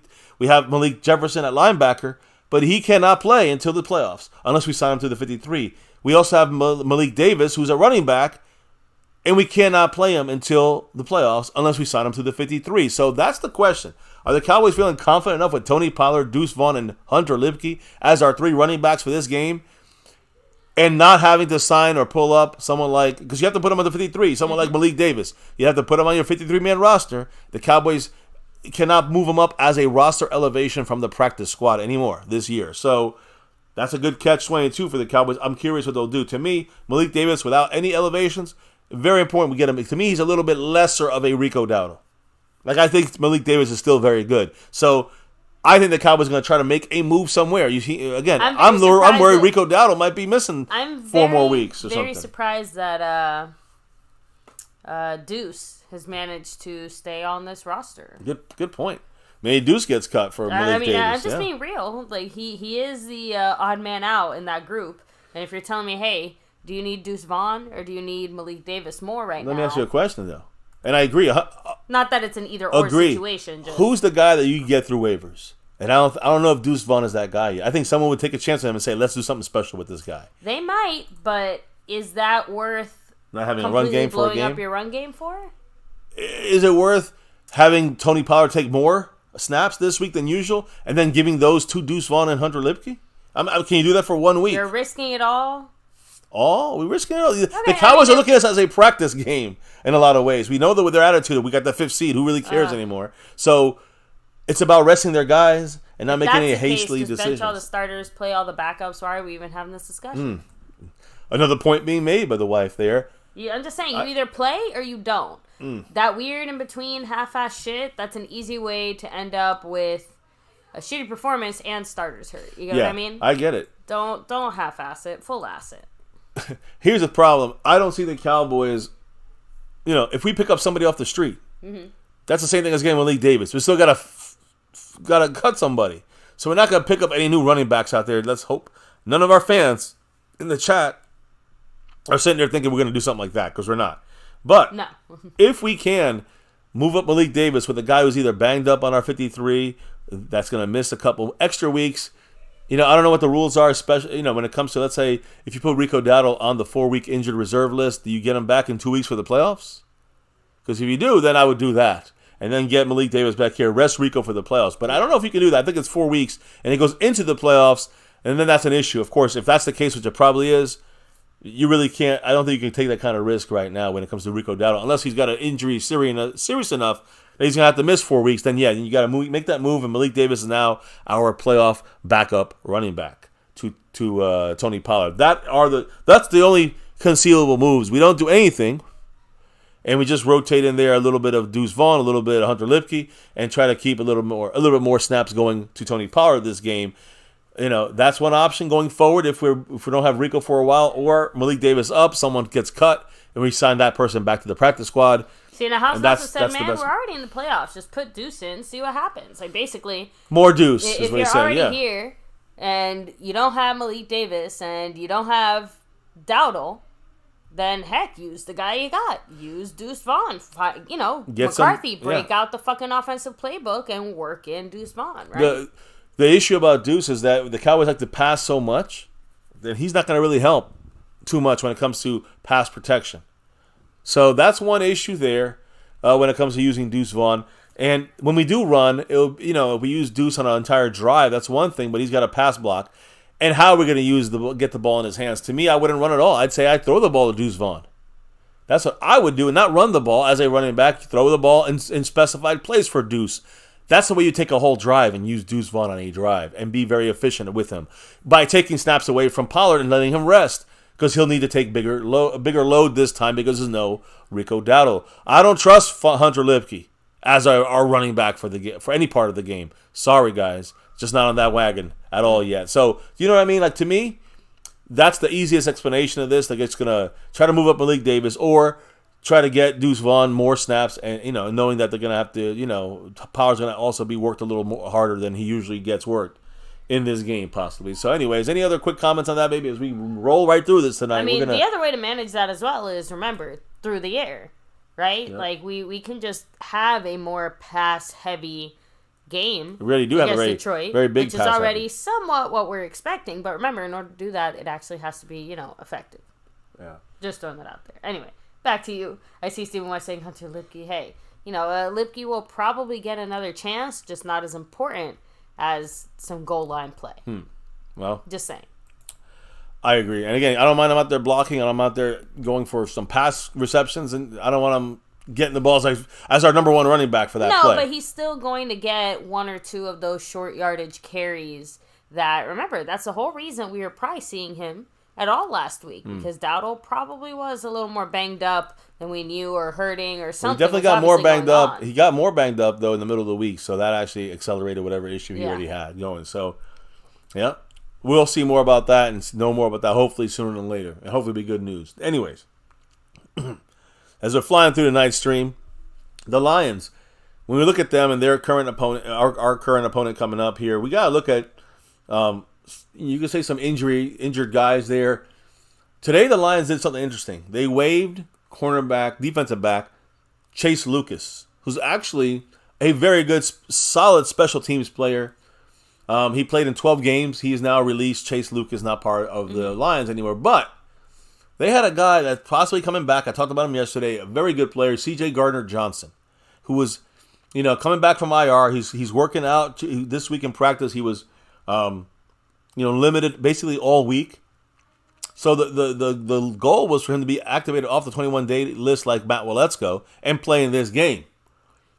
Jefferson at linebacker, but he cannot play until the playoffs unless we sign him to the 53. We also have Malik Davis, who's a running back, and we cannot play him until the playoffs unless we sign him to the 53. So that's the question. Are the Cowboys feeling confident enough with Tony Pollard, Deuce Vaughn, and Hunter Lipke as our three running backs for this game, and not having to sign or pull up someone like, because you have to put him on the 53, someone like Malik Davis. You have to put him on your 53-man roster. The Cowboys cannot move him up as a roster elevation from the practice squad anymore this year. So that's a good catch-22 for the Cowboys. I'm curious what they'll do. To me, Malik Davis without any elevations, very important we get him. To me, he's a little bit lesser of a Rico Dowdle. Like, I think Malik Davis is still very good. So I think the Cowboys are going to try to make a move somewhere. You see, again, I'm worried Rico Dowdle might be missing 4 more weeks or something. I'm very surprised that Deuce has managed to stay on this roster. Good point. Maybe Deuce gets cut for Malik Davis. I'm just being real. Like, he is the odd man out in that group. And if you're telling me, hey, do you need Deuce Vaughn or do you need Malik Davis more right now? Let me ask you a question, though. And I agree. Not that it's an either-or situation. Just... Who's the guy that you get through waivers? And I don't know if Deuce Vaughn is that guy yet. I think someone would take a chance on him and say, let's do something special with this guy. They might, but is that worth not having a run game for a game? Blowing up your run game for? Is it worth having Tony Pollard take more snaps this week than usual and then giving those to Deuce Vaughn and Hunter Lipke? Can you do that for 1 week? You're risking it all? We're risking it all. The Cowboys are looking at us as a practice game in a lot of ways. We know that with their attitude, we got the 5th seed. Who really cares anymore? So it's about resting their guys and not making any hastily decisions. Bench all the starters, play all the backups. Why are we even having this discussion? Another point being made by the wife there. I'm just saying, you either play or you don't. That weird in between half-ass shit, that's an easy way to end up with a shitty performance and starters hurt. You know what I mean? I get it. Don't half-ass it, full-ass it. Here's the problem. I don't see the Cowboys, if we pick up somebody off the street, that's the same thing as getting Malik Davis. We still got to cut somebody. So we're not going to pick up any new running backs out there. Let's hope none of our fans in the chat are sitting there thinking we're going to do something like that, because we're not. But if we can move up Malik Davis with a guy who's either banged up on our 53, that's going to miss a couple extra weeks. I don't know what the rules are, especially, when it comes to, let's say, if you put Rico Dowdle on the 4-week injured reserve list, do you get him back in 2 weeks for the playoffs? Because if you do, then I would do that. And then get Malik Davis back here, rest Rico for the playoffs. But I don't know if you can do that. I think it's 4 weeks, and it goes into the playoffs, and then that's an issue. Of course, if that's the case, which it probably is, you really can't. I don't think you can take that kind of risk right now when it comes to Rico Dowdle, unless he's got an injury serious enough that he's going to have to miss 4 weeks. Then you got to make that move, and Malik Davis is now our playoff backup running back to Tony Pollard. That's the only concealable moves. We don't do anything, and we just rotate in there a little bit of Deuce Vaughn, a little bit of Hunter Lipke, and try to keep a little bit more snaps going to Tony Pollard this game. That's one option going forward if we don't have Rico for a while, or Malik Davis up, someone gets cut, and we sign that person back to the practice squad. See, now House also said, man, we're already in the playoffs. Just put Deuce in, see what happens. Like, basically, more Deuce is what he's saying. If you're already here, and you don't have Malik Davis, and you don't have Dowdle, then heck, use the guy you got. Use Deuce Vaughn. McCarthy, break out the fucking offensive playbook and work in Deuce Vaughn, right? The issue about Deuce is that the Cowboys like to pass so much that he's not going to really help too much when it comes to pass protection. So that's one issue there when it comes to using Deuce Vaughn. And when we do run, if we use Deuce on an entire drive, that's one thing, but he's got a pass block. And how are we going to get the ball in his hands? To me, I wouldn't run at all. I'd say I'd throw the ball to Deuce Vaughn. That's what I would do, and not run the ball as a running back. Throw the ball in specified place for Deuce. That's the way you take a whole drive and use Deuce Vaughn on a drive and be very efficient with him by taking snaps away from Pollard and letting him rest, because he'll need to take a bigger load this time because there's no Rico Dowdle. I don't trust Hunter Lipke as our running back for any part of the game. Sorry, guys. Just not on that wagon at all yet. So, you know what I mean? Like, to me, that's the easiest explanation of this. Like, it's going to try to move up Malik Davis or try to get Deuce Vaughn more snaps, and knowing that they're going to have to, Power's going to also be worked a little more harder than he usually gets worked in this game, possibly. So, anyways, any other quick comments on that, maybe, as we roll right through this tonight? I mean, the other way to manage that as well is, remember, through the air, right? Yep. Like, we can just have a more pass-heavy game. We already do have a Detroit, very big which is already somewhat what we're expecting. But remember, in order to do that, it actually has to be, effective. Yeah. Just throwing that out there. Anyway. Back to you. I see Stephen West saying Hunter Lipke. Hey, Lipke will probably get another chance, just not as important as some goal line play. Well, just saying. I agree. And again, I don't mind him out there blocking, and I'm out there going for some pass receptions, and I don't want him getting the balls as our number one running back for that play. No, but he's still going to get one or two of those short yardage carries that, remember, that's the whole reason we were probably seeing him at all last week, because Dowdle probably was a little more banged up than we knew, or hurting, or something. He definitely got more banged up. He got more banged up, though, in the middle of the week, so that actually accelerated whatever issue he already had going. So, yeah, we'll see more about that and know more about that hopefully sooner than later, and hopefully be good news. Anyways, as we're flying through the night stream, the Lions, when we look at them and their current opponent, our current opponent coming up here, we got to look at you can say some injured guys there. Today, the Lions did something interesting. They waived defensive back, Chase Lucas, who's actually a very good, solid special teams player. He played in 12 games. He is now released. Chase Lucas not part of the Lions anymore. But they had a guy that's possibly coming back. I talked about him yesterday. A very good player, C.J. Gardner-Johnson, who was, coming back from IR. He's working out this week in practice. He was limited basically all week. So the goal was for him to be activated off the 21-day list like Matt Waletzko and play in this game.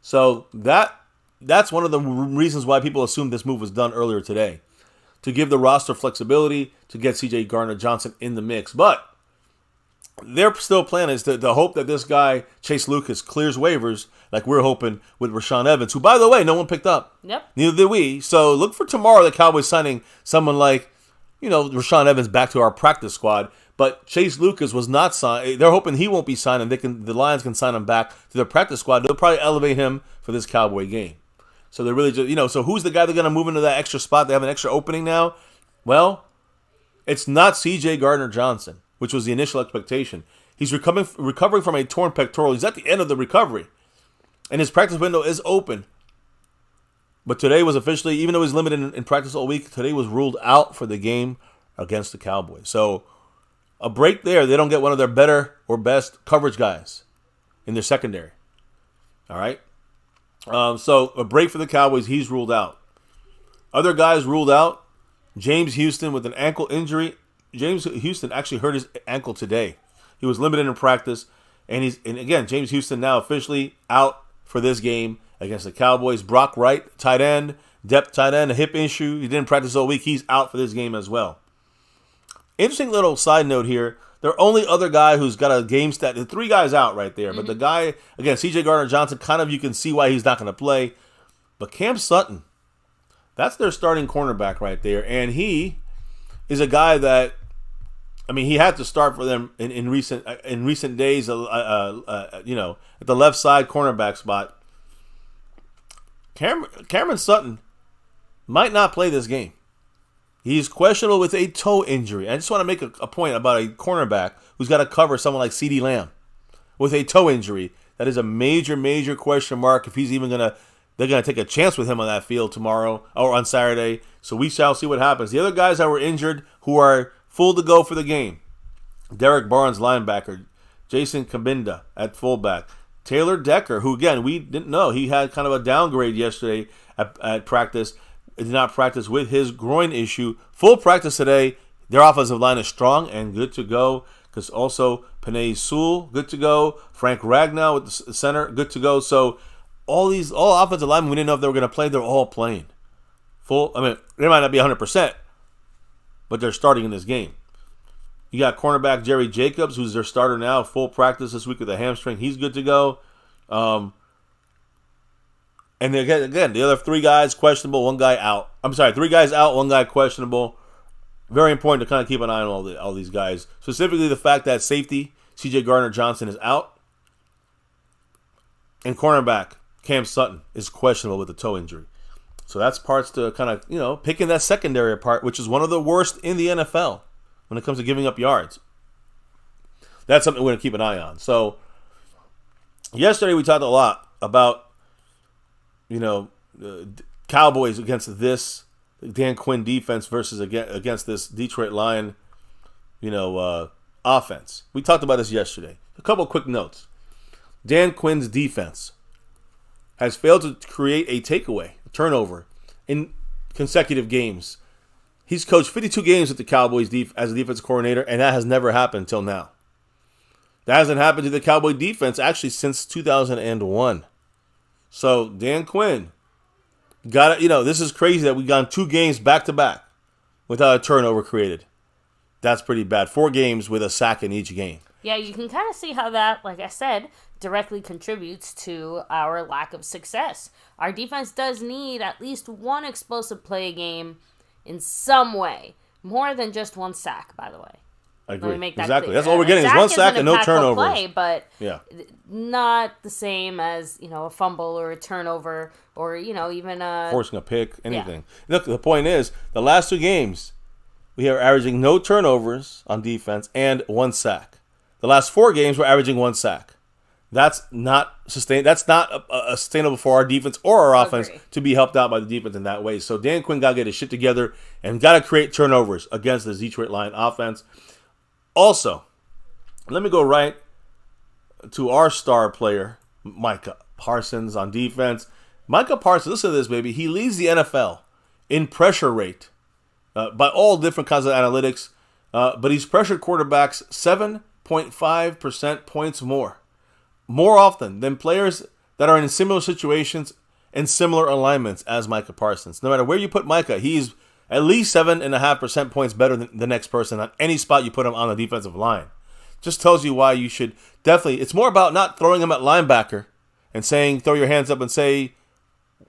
So that's one of the reasons why people assumed this move was done earlier today, to give the roster flexibility to get C.J. Gardner-Johnson in the mix. But their still plan is to hope that this guy, Chase Lucas, clears waivers like we're hoping with Rashaan Evans, who, by the way, no one picked up. Yep. Neither did we. So look for tomorrow the Cowboys signing someone like, Rashaan Evans back to our practice squad. But Chase Lucas was not signed. They're hoping he won't be signed, and the Lions can sign him back to their practice squad. They'll probably elevate him for this Cowboy game. So they're really just, so who's the guy they're going to move into that extra spot? They have an extra opening now. Well, it's not C.J. Gardner-Johnson, which was the initial expectation. He's recovering from a torn pectoral. He's at the end of the recovery. And his practice window is open. But today was officially, even though he's limited in practice all week, today was ruled out for the game against the Cowboys. So a break there. They don't get one of their better or best coverage guys in their secondary. All right. So a break for the Cowboys. He's ruled out. Other guys ruled out. James Houston with an ankle injury. James Houston actually hurt his ankle today. He was limited in practice. And again, James Houston now officially out for this game against the Cowboys. Brock Wright, tight end, depth tight end, a hip issue. He didn't practice all week. He's out for this game as well. Interesting little side note here. The only other guy who's got a game stat, the 3 guys out right there. But the guy, again, C.J. Gardner-Johnson, kind of you can see why he's not going to play. But Cam Sutton, that's their starting cornerback right there. And he is a guy that, I mean, he had to start for them in recent days, at the left side cornerback spot. Cameron Sutton might not play this game. He's questionable with a toe injury. I just want to make a point about a cornerback who's got to cover someone like CeeDee Lamb with a toe injury. That is a major, major question mark if he's even they're going to take a chance with him on that field tomorrow or on Saturday. So we shall see what happens. The other guys that were injured who are full to go for the game: Derek Barnes, linebacker; Jason Kabinda at fullback; Taylor Decker, who again we didn't know, he had kind of a downgrade yesterday at practice. Did not practice with his groin issue. Full practice today. Their offensive line is strong and good to go. Because also Penei Sewell, good to go. Frank Ragnow with the center, good to go. So all offensive linemen, we didn't know if they were going to play. They're all playing. Full. I mean, they might not be 100%, but they're starting in this game. You got cornerback Jerry Jacobs, who's their starter now. Full practice this week with a hamstring. He's good to go. And again, the other 3 guys questionable, 1 guy out. I'm sorry, 3 guys out, 1 guy questionable. Very important to kind of keep an eye on all these guys. Specifically the fact that safety, C.J. Gardner-Johnson, is out. And cornerback, Cam Sutton, is questionable with a toe injury. So that's parts to kind of, picking that secondary apart, which is one of the worst in the NFL when it comes to giving up yards. That's something we're going to keep an eye on. So yesterday we talked a lot about Cowboys against this Dan Quinn defense versus against this Detroit Lion, offense. We talked about this yesterday. A couple quick notes. Dan Quinn's defense has failed to create a takeaway, a turnover, in consecutive games. He's coached 52 games with the Cowboys as a defensive coordinator, and that has never happened until now. That hasn't happened to the Cowboy defense actually since 2001. So Dan Quinn got it. This is crazy that we gone 2 games back to back without a turnover created. That's pretty bad. 4 games with a sack in each game. Yeah, you can kind of see how that, like I said, directly contributes to our lack of success. Our defense does need at least 1 explosive play a game in some way, more than just 1 sack. By the way. I agree. Let me make that exactly. clear. That's all we're getting is 1 sack and no turnovers. Play, but yeah, not the same as a fumble or a turnover or even forcing a pick, anything. Yeah. Look, the point is the last 2 games we are averaging no turnovers on defense and 1 sack. The last 4 games we're averaging 1 sack. That's not sustained. That's not sustainable for our defense or our offense to be helped out by the defense in that way. So Dan Quinn got to get his shit together and got to create turnovers against the Detroit Lion offense. Also, let me go right to our star player, Micah Parsons on defense. Micah Parsons, listen to this, baby. He leads the NFL in pressure rate by all different kinds of analytics, but he's pressured quarterbacks 7.5% points more often than players that are in similar situations and similar alignments as Micah Parsons. No matter where you put Micah, he's at least 7.5% points better than the next person on any spot you put him on the defensive line. Just tells you why you should definitely. It's more about not throwing him at linebacker and saying, throw your hands up and say,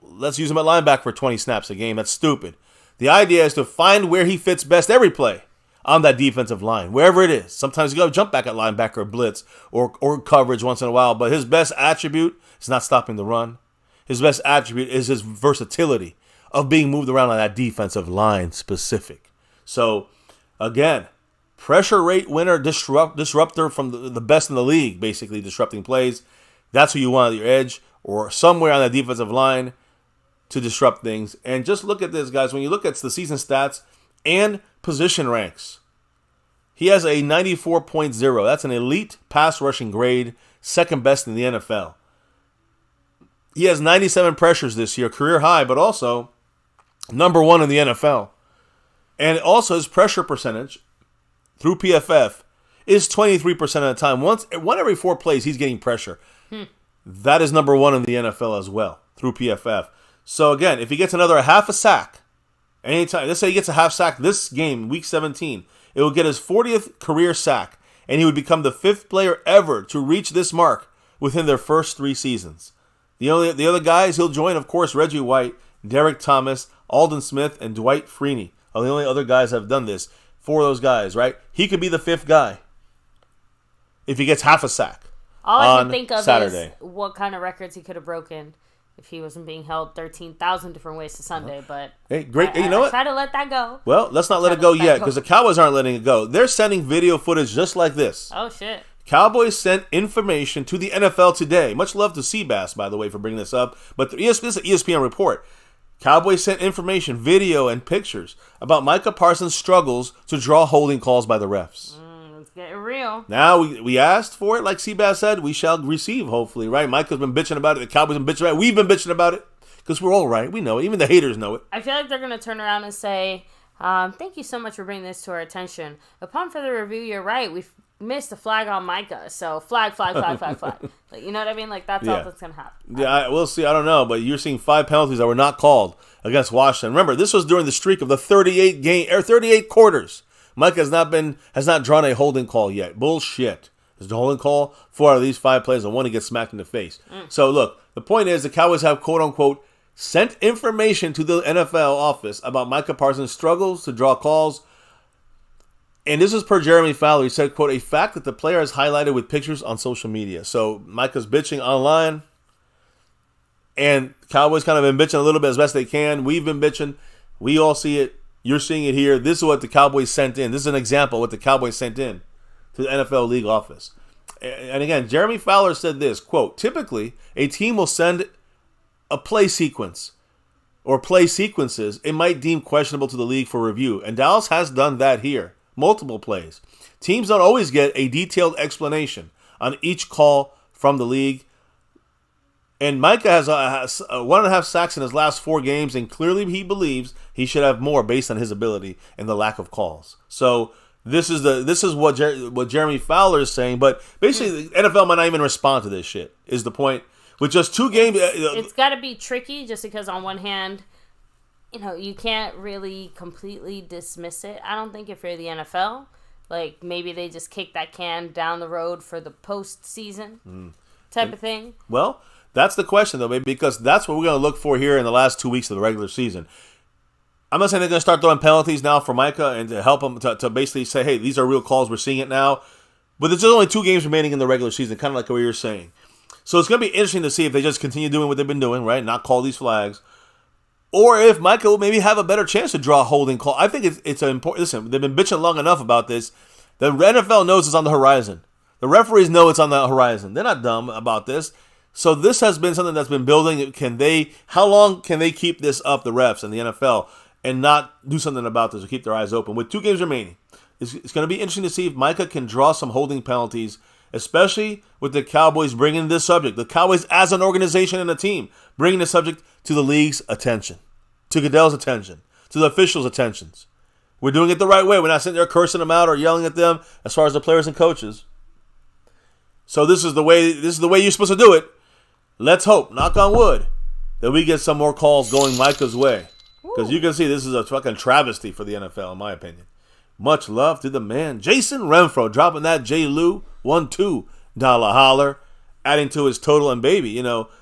let's use him at linebacker for 20 snaps a game. That's stupid. The idea is to find where he fits best every play on that defensive line, wherever it is. Sometimes you got to jump back at linebacker or blitz or coverage once in a while, but his best attribute is not stopping the run. His best attribute is his versatility of being moved around on that defensive line specific. So, again, pressure rate winner, disruptor from the best in the league, basically disrupting plays. That's who you want at your edge. or somewhere on the defensive line to disrupt things. And just look at this, guys. When you look at the season stats and position ranks, he has a 94.0. That's an elite pass rushing grade, second best in the NFL. He has 97 pressures this year, career high, but also number 1 in the NFL. And also his pressure percentage through PFF is 23% of the time. One every 4 plays, he's getting pressure. That is number 1 in the NFL as well through PFF. So again, if he gets another half a sack, anytime, let's say he gets a half sack this game, week 17, it will get his 40th career sack, and he would become the 5th player ever to reach this mark within their first 3 seasons. The other guys he'll join, of course, Reggie White, Derek Thomas, Aldon Smith, and Dwight Freeney are the only other guys that have done this. 4 of those guys, right? He could be the 5th guy if he gets half a sack. All I can think of Saturday. is what kind of records he could have broken if he wasn't being held 13,000 different ways to Sunday. But hey, great. You know what? Try to let that go. Well, let's not let it go yet, because the Cowboys aren't letting it go. They're sending video footage just like this. Oh, shit. Cowboys sent information to the NFL today. Much love to Seabass, by the way, for bringing this up. But this is an ESPN report. Cowboys sent information, video, and pictures about Micah Parsons' struggles to draw holding calls by the refs. It's getting real. Now, we asked for it, like Seabass said. We shall receive, hopefully, right? Micah's been bitching about it. The Cowboys have been bitching about it. We've been bitching about it because we're all right. We know it. Even the haters know it. I feel like they're going to turn around and say, thank you so much for bringing this to our attention. Upon further review, you're right. We've missed a flag on Micah. So flag. Like, you know what I mean? Like, that's all that's going to happen. Yeah, we'll see. I don't know. But you're seeing 5 penalties that were not called against Washington. Remember, this was during the streak of the 38 quarters. Micah has not drawn a holding call yet. Bullshit. There's a holding call. 4 out of these 5 plays, and 1 he gets smacked in the face. So look, the point is the Cowboys have quote unquote sent information to the NFL office about Micah Parsons' struggles to draw calls. And this is per Jeremy Fowler. He said, quote, a fact that the player has highlighted with pictures on social media. So Micah's bitching online. And Cowboys kind of been bitching a little bit as best they can. We've been bitching. We all see it. You're seeing it here. This is what the Cowboys sent in. This is an example of what the Cowboys sent in to the NFL league office. And again, Jeremy Fowler said this, quote, typically a team will send a play sequence or play sequences it might deem questionable to the league for review. And Dallas has done that here. Multiple plays. Teams don't always get a detailed explanation on each call from the league. And Micah has 1.5 sacks in his last 4 games, and clearly he believes he should have more based on his ability and the lack of calls. So this is what Jeremy Fowler is saying. But basically, the NFL might not even respond to this shit. Is the point? With just 2 games, it's got to be tricky, just because on one hand, you can't really completely dismiss it. I don't think if you're the NFL, like maybe they just kick that can down the road for the postseason type of thing. Well, that's the question, though, baby, because that's what we're going to look for here in the last 2 weeks of the regular season. I'm not saying they're going to start throwing penalties now for Micah and to help him to basically say, hey, these are real calls. We're seeing it now. But there's only 2 games remaining in the regular season, kind of like what you're saying. So it's going to be interesting to see if they just continue doing what they've been doing, right? Not call these flags. Or if Micah will maybe have a better chance to draw a holding call. I think it's an important... Listen, they've been bitching long enough about this. The NFL knows it's on the horizon. The referees know it's on the horizon. They're not dumb about this. So this has been something that's been building. How long can they keep this up, the refs and the NFL, and not do something about this or keep their eyes open? With 2 games remaining, it's going to be interesting to see if Micah can draw some holding penalties, especially with the Cowboys bringing this subject. The Cowboys as an organization and a team bringing the subject to the league's attention, to Goodell's attention, to the officials' attentions. We're doing it the right way. We're not sitting there cursing them out or yelling at them as far as the players and coaches. So this is the way you're supposed to do it. Let's hope, knock on wood, that we get some more calls going Micah's way. Because you can see this is a fucking travesty for the NFL, in my opinion. Much love to the man, Jason Renfro, dropping that J. Lou $1-2 holler, adding to his total, and baby,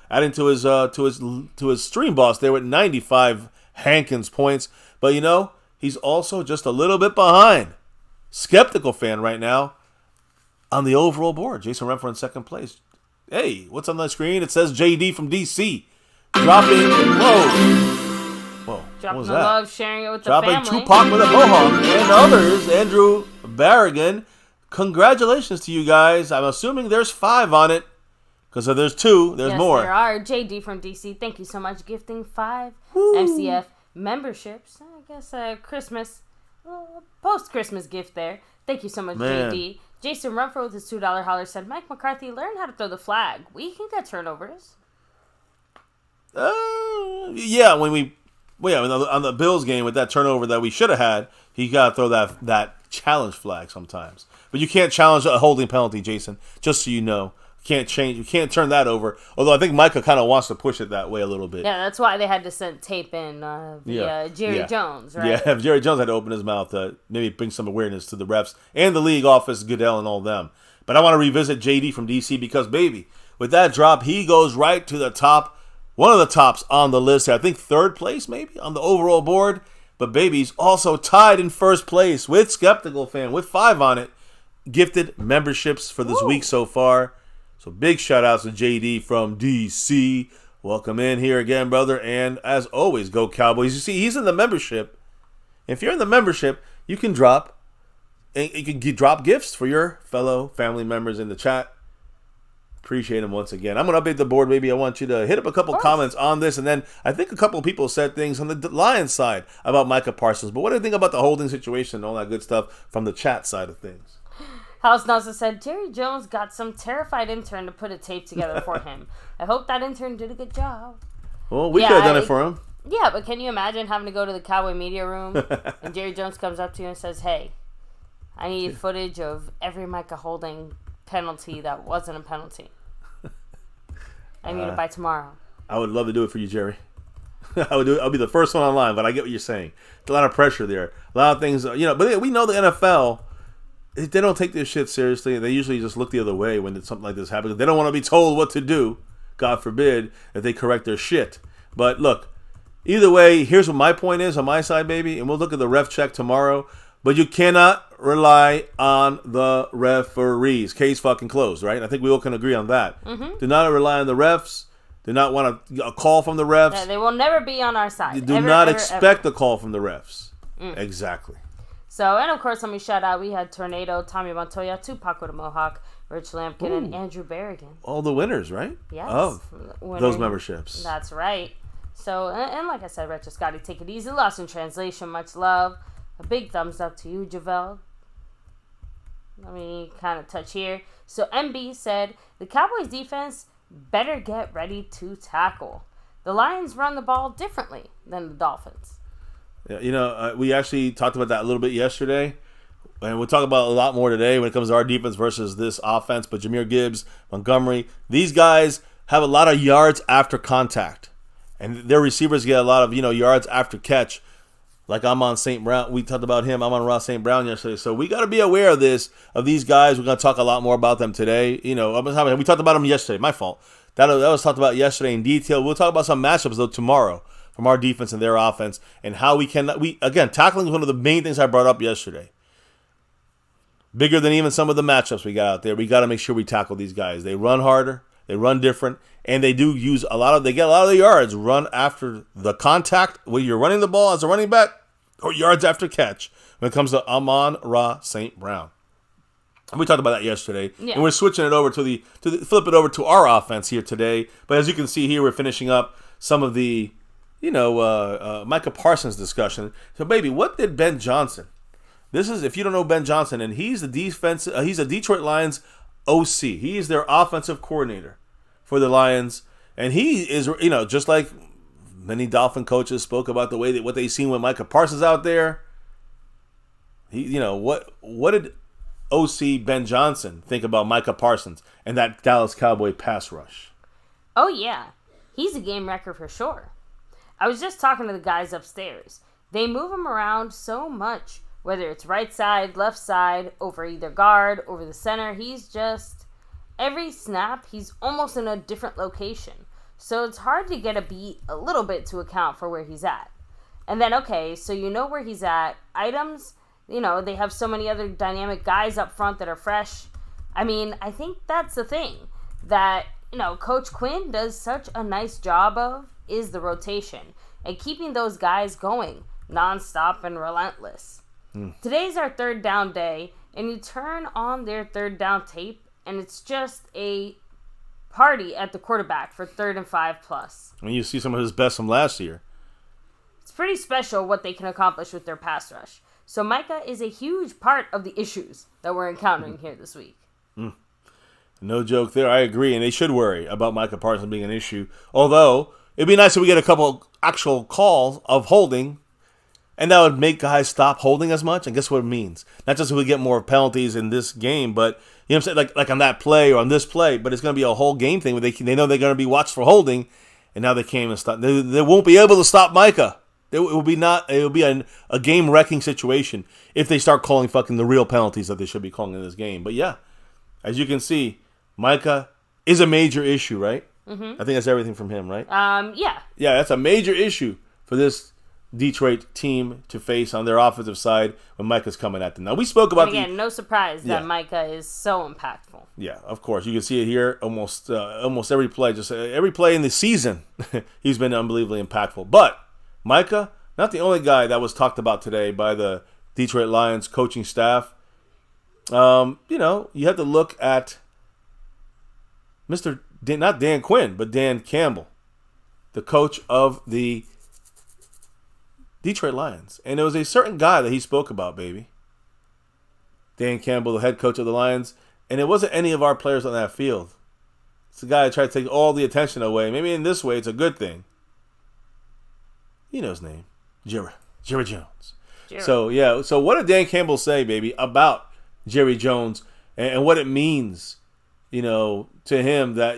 adding to his stream boss there with 95 Hankins points. But he's also just a little bit behind. Skeptical fan right now on the overall board. Jason Renfro in second place. Hey, what's on the screen? It says JD from DC. Dropping Whoa. Dropping the love, sharing it with the family. Dropping Tupac with a mohawk. And others, Andrew Barrigan. Congratulations to you guys. I'm assuming there's 5 on it. Because if there's 2, there's more. Yes, there are. JD from DC, thank you so much. Gifting 5 MCF memberships. I guess Christmas, post-Christmas gift there. Thank you so much, Man. JD. Jason Rumford with his $2 holler said, Mike McCarthy, learn how to throw the flag. We can get turnovers. Yeah, on the Bills game with that turnover that we should have had, he got to throw that challenge flag sometimes. But you can't challenge a holding penalty, Jason, just so you know. You can't turn that over. Although I think Micah kind of wants to push it that way a little bit. Yeah, that's why they had to send tape in Jerry Jones, right? Yeah, if Jerry Jones had to open his mouth, maybe bring some awareness to the refs and the league office, Goodell and all them. But I want to revisit JD from DC because, baby, with that drop, he goes right to the top. One of the tops on the list. I think 3rd place, maybe, on the overall board. But, baby, he's also tied in 1st place with Skeptical Fan with 5 on it. Gifted memberships for this week so far. So big shout outs to JD from DC. Welcome in here again, brother. And as always, go Cowboys. You see, he's in the membership. If you're in the membership, you can drop gifts for your fellow family members in the chat. Appreciate him once again. I'm going to update the board, baby. I want you to hit up a couple comments on this. And then I think a couple of people said things on the Lions side about Micah Parsons. But what do you think about the holding situation and all that good stuff from the chat side of things? House Nelson said, Jerry Jones got some terrified intern to put a tape together for him. I hope that intern did a good job. Well, we could have done it for him. Yeah, but can you imagine having to go to the Cowboy media room and Jerry Jones comes up to you and says, hey, I need footage of every Micah holding penalty that wasn't a penalty. I need it by tomorrow. I would love to do it for you, Jerry. I'll be the first one online, but I get what you're saying. It's a lot of pressure there. A lot of things, but we know the NFL, they don't take this shit seriously. They usually just look the other way when something like this happens. They don't want to be told what to do, God forbid, if they correct their shit. But look, either way, here's what my point is on my side, baby, and we'll look at the ref check tomorrow. But you cannot rely on the referees. Case fucking closed, right? I think we all can agree on that. Mm-hmm. Do not rely on the refs. Do not want a call from the refs. Yeah, they will never be on our side. Do not expect a call from the refs. Exactly. So, and of course, let me shout out, we had Tornado, Tommy Montoya, Tupac with a Mohawk, Rich Lampkin, and Andrew Berrigan. All the winners, right? Yes. Of those memberships. That's right. So, and like I said, Retro Scotty, take it easy. Lost in translation, much love. A big thumbs up to you, Javel. Let me kind of touch here. So, MB said, the Cowboys defense better get ready to tackle. The Lions run the ball differently than the Dolphins. Yeah, we actually talked about that a little bit yesterday. And we'll talk about a lot more today when it comes to our defense versus this offense. But Jahmyr Gibbs, Montgomery, these guys have a lot of yards after contact. And their receivers get a lot of, yards after catch. Like Amon St. Brown. We talked about him, Amon Ross St. Brown yesterday. So we got to be aware of these guys. We're going to talk a lot more about them today. We talked about them yesterday. My fault. That was talked about yesterday in detail. We'll talk about some matchups, though, tomorrow from our defense and their offense and how tackling is one of the main things I brought up yesterday. Bigger than even some of the matchups we got out there. We got to make sure we tackle these guys. They run harder. They run different. And they do use they get a lot of the yards run after the contact, whether you're running the ball as a running back or yards after catch when it comes to Amon-Ra St. Brown. And we talked about that yesterday. Yeah. And we're switching it over flip it over to our offense here today. But as you can see here, we're finishing up some of the, Micah Parsons discussion. So, baby, what did Ben Johnson? This is, if you don't know Ben Johnson, and he's a Detroit Lions OC. He is their offensive coordinator for the Lions. And he is, just like many Dolphin coaches spoke about what they seen when Micah Parsons out there. What did OC Ben Johnson think about Micah Parsons and that Dallas Cowboy pass rush? Oh, yeah. He's a game wrecker for sure. I was just talking to the guys upstairs. They move him around so much, whether it's right side, left side, over either guard, over the center. He's just, every snap, he's almost in a different location. So it's hard to get a beat a little bit to account for where he's at. And then, okay, so you know where he's at. Items, they have so many other dynamic guys up front that are fresh. I mean, I think that's the thing that, Coach Quinn does such a nice job of is the rotation and keeping those guys going nonstop and relentless. Today's our third down day, and you turn on their third down tape, and it's just a party at the quarterback for 3rd and 5+. I mean, you see some of his best from last year. It's pretty special what they can accomplish with their pass rush. So Micah is a huge part of the issues that we're encountering here this week. No joke there. I agree, and they should worry about Micah Parsons being an issue. Although, it'd be nice if we get a couple actual calls of holding, and that would make guys stop holding as much. And guess what it means? Not just if we get more penalties in this game, but you know what I'm saying, like on that play or on this play, but it's going to be a whole game thing where they know they're going to be watched for holding, and now they can't even stop. They won't be able to stop Micah. It will be a game-wrecking situation if they start calling fucking the real penalties that they should be calling in this game. But yeah, as you can see, Micah is a major issue, right? Mm-hmm. I think that's everything from him, right? Yeah. Yeah, that's a major issue for this Detroit team to face on their offensive side when Micah's coming at them. Now, we spoke about no surprise that Micah is so impactful. Yeah, of course. You can see it here almost every play. Just every play in the season, he's been unbelievably impactful. But Micah, not the only guy that was talked about today by the Detroit Lions coaching staff. You have to look at not Dan Quinn, but Dan Campbell, the coach of the Detroit Lions. And there was a certain guy that he spoke about, baby. Dan Campbell, the head coach of the Lions. And it wasn't any of our players on that field. It's the guy that tried to take all the attention away. Maybe in this way, it's a good thing. You know his name. Jerry Jones. Jerry. So what did Dan Campbell say, baby, about Jerry Jones and what it means, to him that,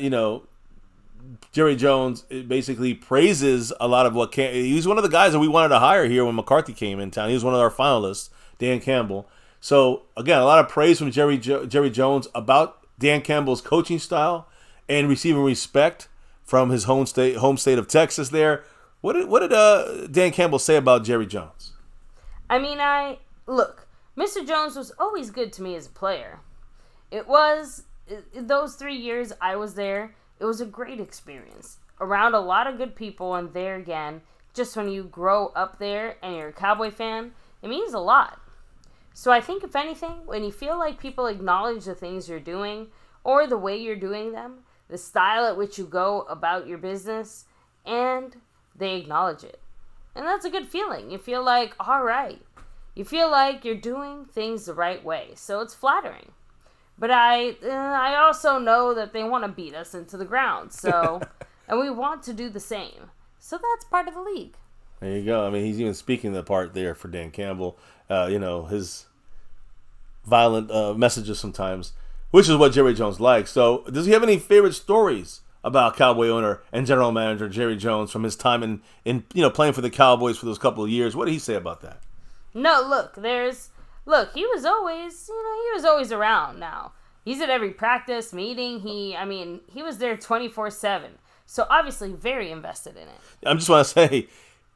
Jerry Jones basically praises a lot of what he's one of the guys that we wanted to hire here when McCarthy came in town. He was one of our finalists, Dan Campbell. So, again, a lot of praise from Jerry Jones about Dan Campbell's coaching style and receiving respect from his home state of Texas there. What did Dan Campbell say about Jerry Jones? I mean, Mr. Jones was always good to me as a player. It was, those 3 years I was there, it was a great experience. Around a lot of good people, and there again, just when you grow up there and you're a Cowboy fan, it means a lot. So I think, if anything, when you feel like people acknowledge the things you're doing, or the way you're doing them, the style at which you go about your business, and they acknowledge it. And that's a good feeling. You feel like, all right. You feel like you're doing things the right way. So it's flattering. But I also know that they want to beat us into the ground. So, and we want to do the same. So that's part of the league. There you go. I mean, he's even speaking the part there for Dan Campbell. His violent messages sometimes, which is what Jerry Jones likes. So does he have any favorite stories about Cowboy owner and general manager Jerry Jones from his time in playing for the Cowboys for those couple of years? What did he say about that? No, he was always around now. He's at every practice, meeting. He was there 24/7. So obviously very invested in it. I just want to say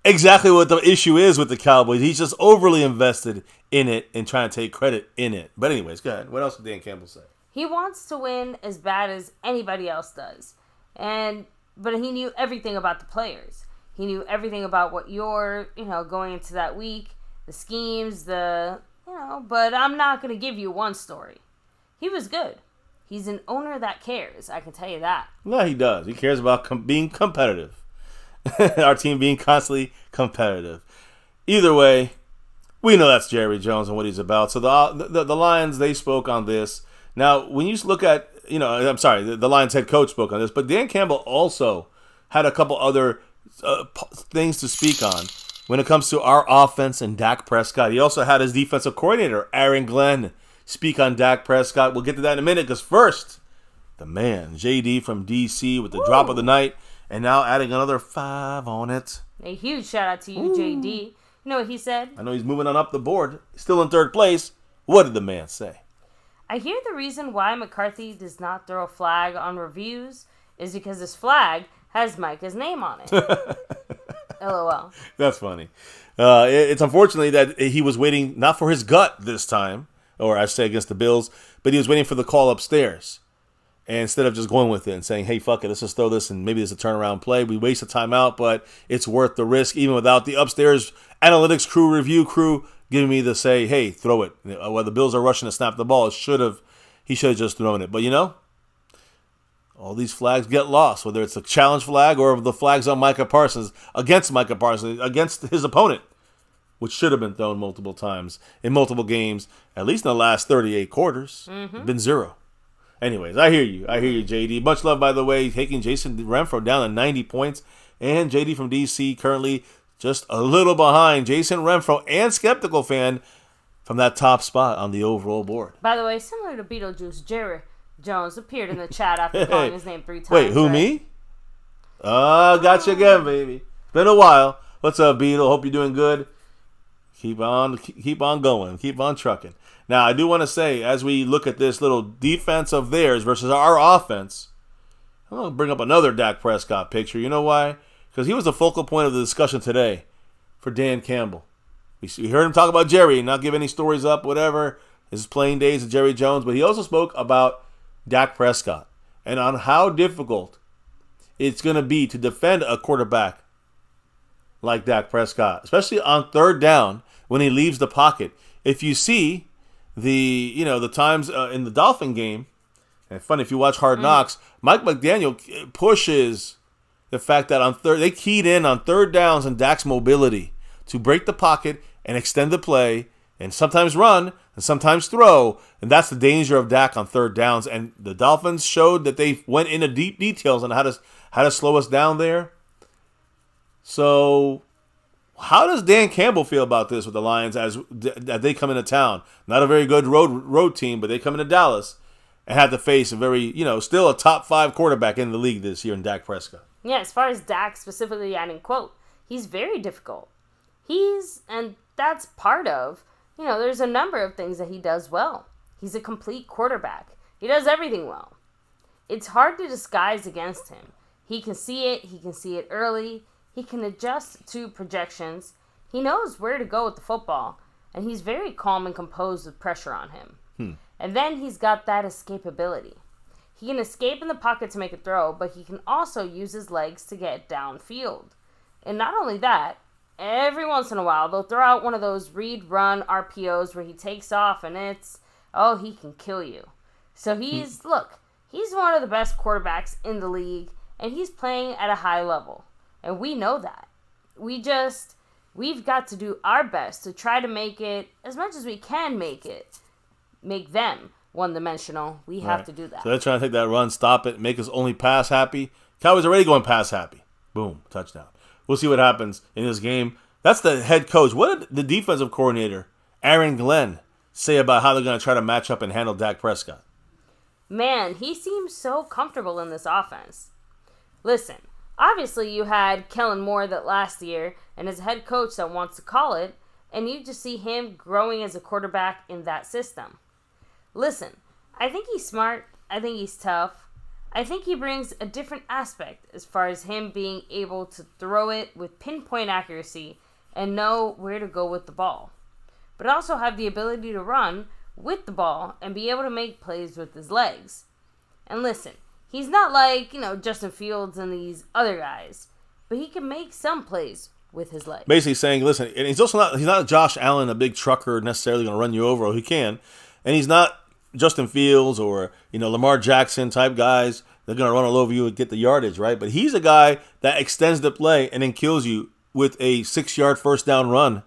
exactly what the issue is with the Cowboys. He's just overly invested in it and trying to take credit in it. But anyways, go ahead. What else did Dan Campbell say? He wants to win as bad as anybody else does. But he knew everything about the players. He knew everything about what you're, going into that week, the schemes, but I'm not going to give you one story. He was good. He's an owner that cares, I can tell you that. No, he does. He cares about being competitive. Our team being constantly competitive. Either way, we know that's Jerry Jones and what he's about. So the Lions, they spoke on this. Now, when you look at, the Lions head coach spoke on this, but Dan Campbell also had a couple other things to speak on when it comes to our offense and Dak Prescott. He also had his defensive coordinator, Aaron Glenn, speak on Dak Prescott. We'll get to that in a minute, because first, the man, JD from DC with the drop of the night, and now adding another 5 on it. A huge shout out to you, JD. You know what he said? I know he's moving on up the board. Still in 3rd place. What did the man say? I hear the reason why McCarthy does not throw a flag on reviews is because this flag has Micah's name on it. LOL. That's funny. It's unfortunately that he was waiting not for his gut this time, or I say against the Bills, but he was waiting for the call upstairs. And instead of just going with it and saying, hey, fuck it, let's just throw this and maybe it's a turnaround play. We waste a timeout, but it's worth the risk, even without the upstairs analytics crew, review crew, giving me the say, hey, throw it. While the Bills are rushing to snap the ball, he should have just thrown it. But all these flags get lost, whether it's a challenge flag or the flags on Micah Parsons, against his opponent, which should have been thrown multiple times in multiple games, at least in the last 38 quarters. Been 0. Anyways, I hear you, JD. Much love, by the way, taking Jason Renfro down to 90 points. And JD from DC currently just a little behind Jason Renfro and Skeptical Fan from that top spot on the overall board. By the way, similar to Beetlejuice, Jerry Jones appeared in the chat after calling his name 3 times. Wait, who, me? Got you again, baby. Been a while. What's up, Beetle? Hope you're doing good. Keep on going. Keep on trucking. Now, I do want to say, as we look at this little defense of theirs versus our offense, I'm going to bring up another Dak Prescott picture. You know why? Because he was the focal point of the discussion today for Dan Campbell. We heard him talk about Jerry, not give any stories up, whatever, his playing days of Jerry Jones. But he also spoke about Dak Prescott and on how difficult it's going to be to defend a quarterback like Dak Prescott, especially on third down when he leaves the pocket. If you see the times in the Dolphin game, and funny, if you watch Hard Knocks, Mike McDaniel pushes the fact that they keyed in on third downs and Dak's mobility to break the pocket and extend the play and sometimes run and sometimes throw. And that's the danger of Dak on third downs. And the Dolphins showed that they went into deep details on how to slow us down there. So how does Dan Campbell feel about this with the Lions as they come into town? Not a very good road team, but they come into Dallas and have to face a very, still a top 5 quarterback in the league this year in Dak Prescott. Yeah, as far as Dak specifically, adding quote, he's very difficult. And that's part of, there's a number of things that he does well. He's a complete quarterback. He does everything well. It's hard to disguise against him. He can see it early. He can adjust to projections. He knows where to go with the football. And he's very calm and composed with pressure on him. And then he's got that escapability. He can escape in the pocket to make a throw, but he can also use his legs to get downfield. And not only that, every once in a while, they'll throw out one of those read-run RPOs where he takes off and he can kill you. So he's one of the best quarterbacks in the league, and he's playing at a high level. And we know that. We've got to do our best to try to make it, as much as we can make them one-dimensional. We have to do that. So they're trying to take that run, stop it, make us only pass happy. Cowboys already going pass happy. Boom, touchdown. We'll see what happens in this game. That's the head coach. What did the defensive coordinator, Aaron Glenn, say about how they're going to try to match up and handle Dak Prescott? Man, he seems so comfortable in this offense. Listen, obviously you had Kellen Moore that last year, and his head coach that wants to call it, and you just see him growing as a quarterback in that system. Listen, I think he's smart. I think he's tough. I think he brings a different aspect as far as him being able to throw it with pinpoint accuracy and know where to go with the ball. But also have the ability to run with the ball and be able to make plays with his legs. And listen, he's not like, Justin Fields and these other guys, but he can make some plays with his legs. Basically saying, listen, and he's not Josh Allen, a big trucker necessarily going to run you over, or he can. And he's not Justin Fields or, Lamar Jackson type guys. They're going to run all over you and get the yardage, right? But he's a guy that extends the play and then kills you with a 6-yard first down run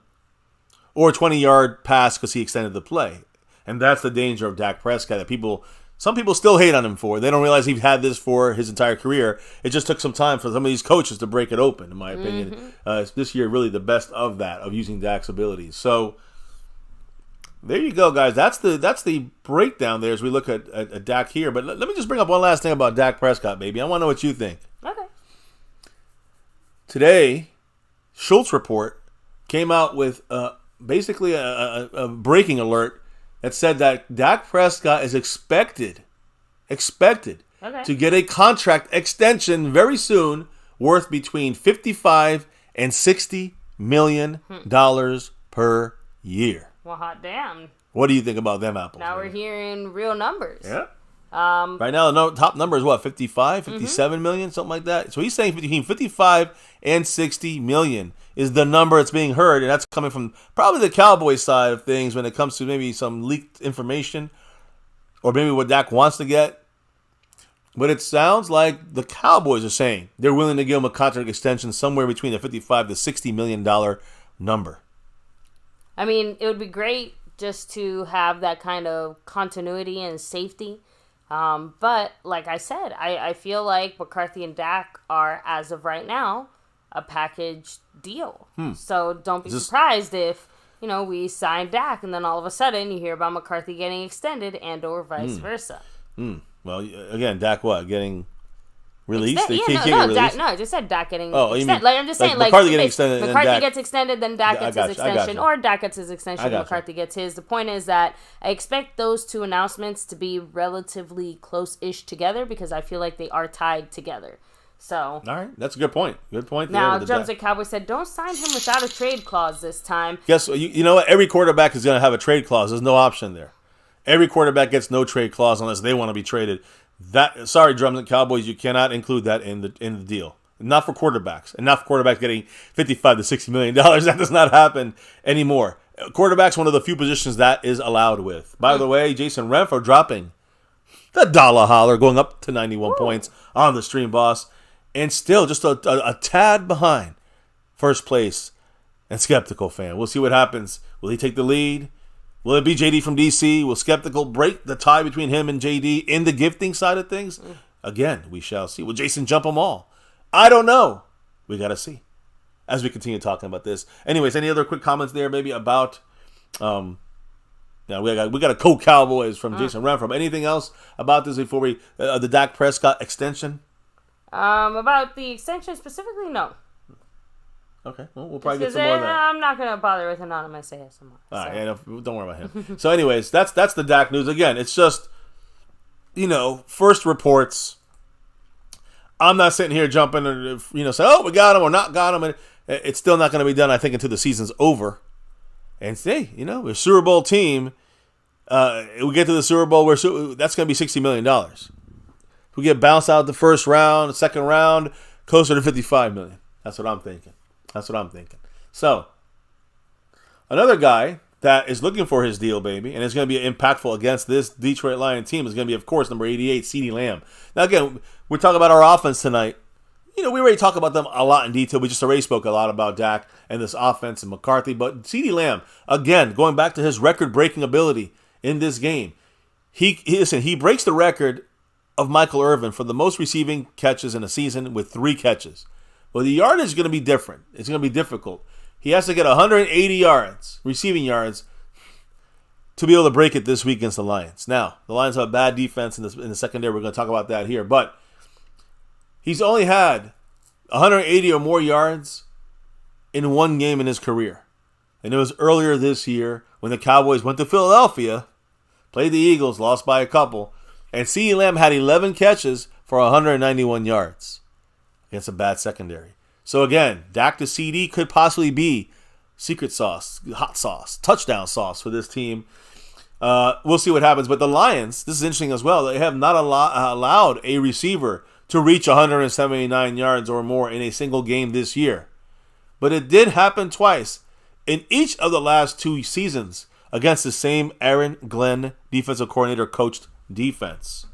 or a 20-yard pass because he extended the play. And that's the danger of Dak Prescott that some people still hate on him for. They don't realize he's had this for his entire career. It just took some time for some of these coaches to break it open, in my opinion. This year, really the best of that, of using Dak's abilities. So there you go, guys. That's the breakdown there as we look at Dak here. But let me just bring up one last thing about Dak Prescott, baby. I want to know what you think. Okay. Today, Schultz Report came out with basically a breaking alert that said that Dak Prescott is expected to get a contract extension very soon worth between $55 and $60 million per year. Well, hot damn. What do you think about them apples? Now we're hearing real numbers. Yeah. Right now, the top number is what, 55, 57 million, something like that. So he's saying between 55 and 60 million is the number that's being heard, and that's coming from probably the Cowboys side of things when it comes to maybe some leaked information or maybe what Dak wants to get. But it sounds like the Cowboys are saying they're willing to give him a contract extension somewhere between the $55 to $60 million number. I mean, it would be great just to have that kind of continuity and safety. But like I said, I feel like McCarthy and Dak are, as of right now, a package deal. So don't be surprised if, we sign Dak and then all of a sudden you hear about McCarthy getting extended and or vice versa. Well, again, Dak what? Getting released? I just said Dak getting extended. I'm just saying, McCarthy getting extended. McCarthy gets extended, then Dak gets his extension, or Dak gets his extension, McCarthy gets his. The point is that I expect those two announcements to be relatively close-ish together because I feel like they are tied together. So, all right, that's a good point. Good point. Now, Drumstick Cowboy said, "Don't sign him without a trade clause this time." Guess you know what? Every quarterback is going to have a trade clause. There's no option there. Every quarterback gets no trade clause unless they want to be traded. Sorry, Drumstick Cowboys, you cannot include that in the deal. Not for quarterbacks, and not for quarterbacks getting $55 to $60 million. That does not happen anymore. Quarterback's one of the few positions that is allowed with. By the way, Jason Renfro dropping the dollar holler, going up to 91 points on the stream, boss. And still just a tad behind first place and Skeptical fan. We'll see what happens. Will he take the lead? Will it be JD from DC? Will Skeptical break the tie between him and JD in the gifting side of things? Again, we shall see. Will Jason jump them all? I don't know. We got to see as we continue talking about this. Anyways, any other quick comments there maybe about... we got a co-Cowboys from Jason Renfro. Anything else about this before we... the Dak Prescott extension? About the extension specifically, no. Okay, well, we'll probably get some more of that. I'm not going to bother with anonymous ASMR. All right, don't worry about him. So anyways, that's the Dak news. Again, it's just, first reports. I'm not sitting here jumping and, say, oh, we got him or not got him. And it's still not going to be done, I think, until the season's over. And say, we're a Super Bowl team. We get to the Super Bowl, that's going to be $60 million. If we get bounced out the first round, the second round, closer to $55 million. That's what I'm thinking. So, another guy that is looking for his deal, baby, and is going to be impactful against this Detroit Lion team is going to be, of course, number 88, CeeDee Lamb. Now, again, we're talking about our offense tonight. We already talked about them a lot in detail. We just already spoke a lot about Dak and this offense and McCarthy. But CeeDee Lamb, again, going back to his record-breaking ability in this game, he breaks the record of Michael Irvin for the most receiving catches in a season with 3 catches. Well, the yardage is going to be different. It's going to be difficult. He has to get 180 yards, receiving yards, to be able to break it this week against the Lions. Now, the Lions have a bad defense in the secondary. We're going to talk about that here. But he's only had 180 or more yards in one game in his career. And it was earlier this year when the Cowboys went to Philadelphia, played the Eagles, lost by a couple, and CeeDee Lamb had 11 catches for 191 yards against a bad secondary. So again, Dak to CD could possibly be secret sauce, hot sauce, touchdown sauce for this team. We'll see what happens. But the Lions, this is interesting as well, they have not allowed a receiver to reach 179 yards or more in a single game this year. But it did happen twice in each of the last 2 seasons against the same Aaron Glenn defensive coordinator coached defense.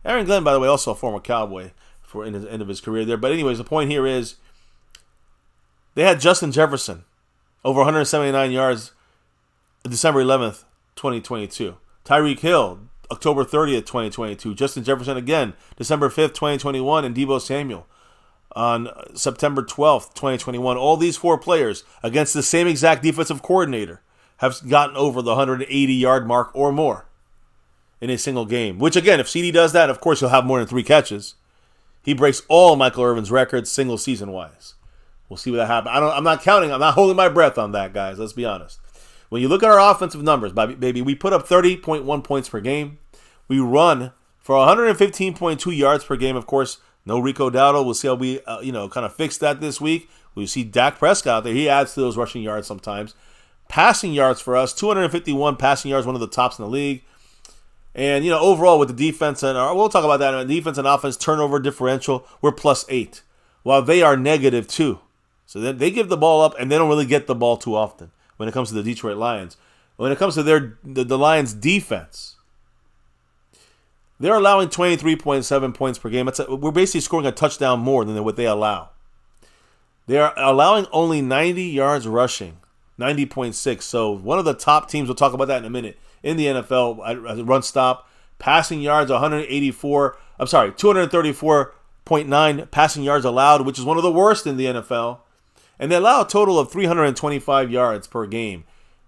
Aaron Glenn, by the way, also a former Cowboy in the end of his career there. But anyways, the point here is they had Justin Jefferson over 179 yards December 11th, 2022. Tyreek Hill, October 30th, 2022. Justin Jefferson again, December 5th, 2021. And Deebo Samuel on September 12th, 2021. All these 4 players against the same exact defensive coordinator have gotten over the 180-yard mark or more in a single game. Which, again, if CD does that, of course, he'll have more than 3 catches. He breaks all Michael Irvin's records single season-wise. We'll see what that happens. I'm not counting. I'm not holding my breath on that, guys. Let's be honest. When you look at our offensive numbers, baby, we put up 30.1 points per game. We run for 115.2 yards per game. Of course, no Rico Dowdle. We'll see how we, kind of fix that this week. We see Dak Prescott out there. He adds to those rushing yards sometimes. Passing yards for us, 251 passing yards, one of the tops in the league. And, overall with the defense and we'll talk about that. Defense and offense turnover differential, we're +8, while they are -2. So they give the ball up and they don't really get the ball too often when it comes to the Detroit Lions. When it comes to the Lions defense, They're allowing 23.7 points per game. We're basically scoring a touchdown more than what they allow. They are allowing only 90 yards rushing, 90.6. So one of the top teams, we'll talk about that in a minute, in the NFL at run stop. Passing yards, 234.9 passing yards allowed, which is one of the worst in the NFL. And they allow a total of 325 yards per game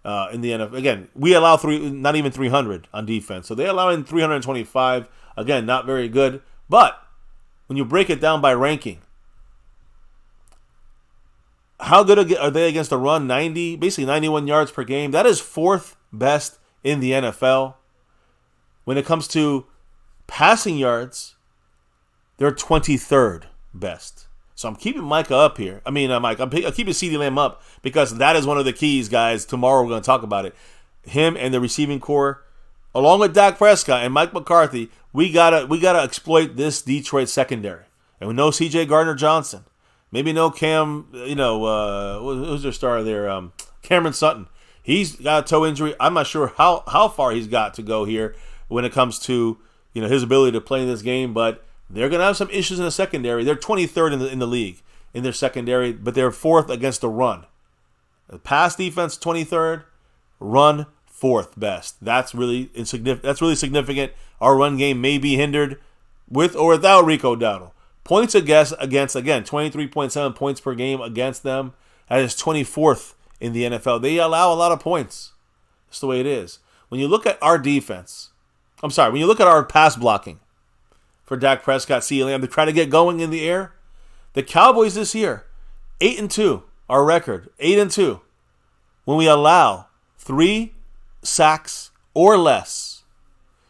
in the NFL. Again, we allow not even 300 on defense. So they're allowing 325. Again, not very good. But when you break it down by ranking, how good are they against the run? Basically 91 yards per game. That is fourth best in the NFL. When it comes to passing yards, they're 23rd best. So I'm keeping Micah up here. I'm keeping CeeDee Lamb up because that is one of the keys, guys. Tomorrow we're going to talk about it. Him and the receiving core, along with Dak Prescott and Mike McCarthy, we gotta exploit this Detroit secondary. And we know C.J. Gardner-Johnson. Maybe no Cam. Who's their star there? Cameron Sutton. He's got a toe injury. I'm not sure how far he's got to go here when it comes to his ability to play in this game, but they're going to have some issues in the secondary. They're 23rd in the league in their secondary, but they're fourth against the run. The pass defense 23rd, run fourth best. That's really insignificant. That's really significant. Our run game may be hindered with or without Rico Dowdle. Points against again 23.7 points per game against them. That is 24th in the NFL. They allow a lot of points. That's the way it is. When you look at our defense. When you look at our pass blocking for Dak Prescott, CeeDee Lamb, to try to get going in the air, the Cowboys this year, 8-2, our record, 8-2, when we allow 3 sacks or less.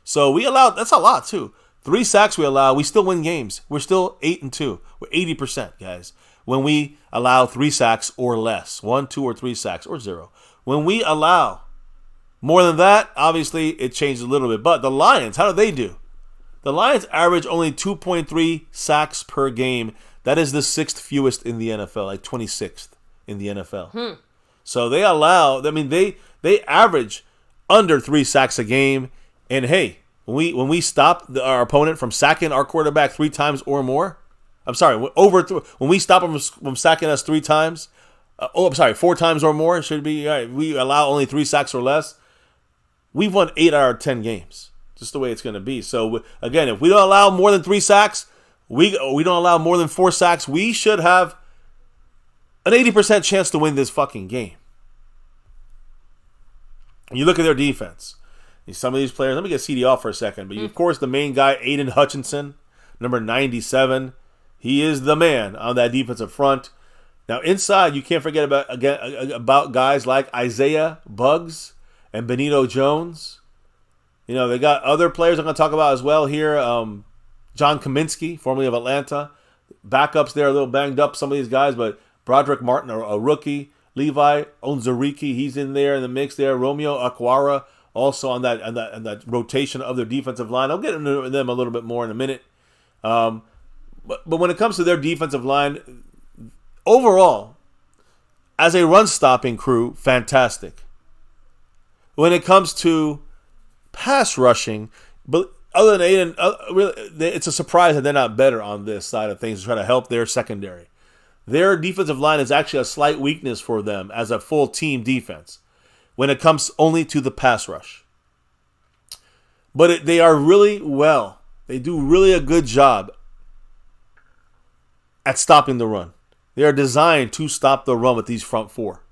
So that's a lot too. 3 sacks we allow, we still win games. We're still 8-2. We're 80%, guys. When we allow 3 sacks or less, 1, 2, or 3 sacks or 0. When we allow more than that, obviously, it changed a little bit. But the Lions, how do they do? The Lions average only 2.3 sacks per game. That is the 6th fewest in the NFL, like 26th in the NFL. So they they average under 3 sacks a game. And hey, when we stop our opponent from sacking our quarterback 3 times or more, when we stop them from sacking us 3 times, 4 times or more, it should be, we allow only 3 sacks or less. We've won 8 out of 10 games. Just the way it's going to be. So, again, if we don't allow more than 3 sacks, we don't allow more than 4 sacks, we should have an 80% chance to win this fucking game. And you look at their defense. Some of these players, let me get CD off for a second. But, of course, the main guy, Aiden Hutchinson, number 97. He is the man on that defensive front. Now, inside, you can't forget about guys like Isaiah Buggs and Benito Jones. They got other players I'm going to talk about as well here. John Kaminsky, formerly of Atlanta. Backups there, a little banged up, some of these guys, but Broderick Martin, a rookie. Levi Onwuzurike, he's in there in the mix there. Romeo Okwara, also on that rotation of their defensive line. I'll get into them a little bit more in a minute. But when it comes to their defensive line, overall, as a run-stopping crew, fantastic. When it comes to pass rushing, but other than Aiden, it's a surprise that they're not better on this side of things to try to help their secondary. Their defensive line is actually a slight weakness for them as a full team defense when it comes only to the pass rush. But they are really well. They do really a good job at stopping the run. They are designed to stop the run with these front 4.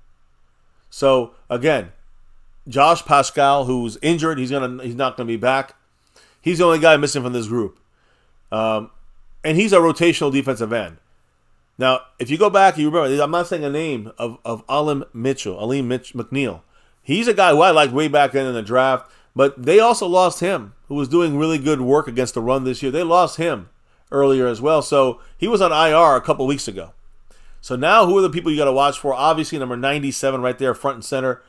So, again, Josh Pascal, who's injured, he's not gonna be back. He's the only guy missing from this group, and he's a rotational defensive end. Now, if you go back, you remember, I'm not saying a name of Alim McNeil. He's a guy who I liked way back then in the draft, but they also lost him, who was doing really good work against the run this year. They lost him earlier as well, so he was on IR a couple weeks ago. So now, who are the people you got to watch for? Obviously, number 97 right there, front and center.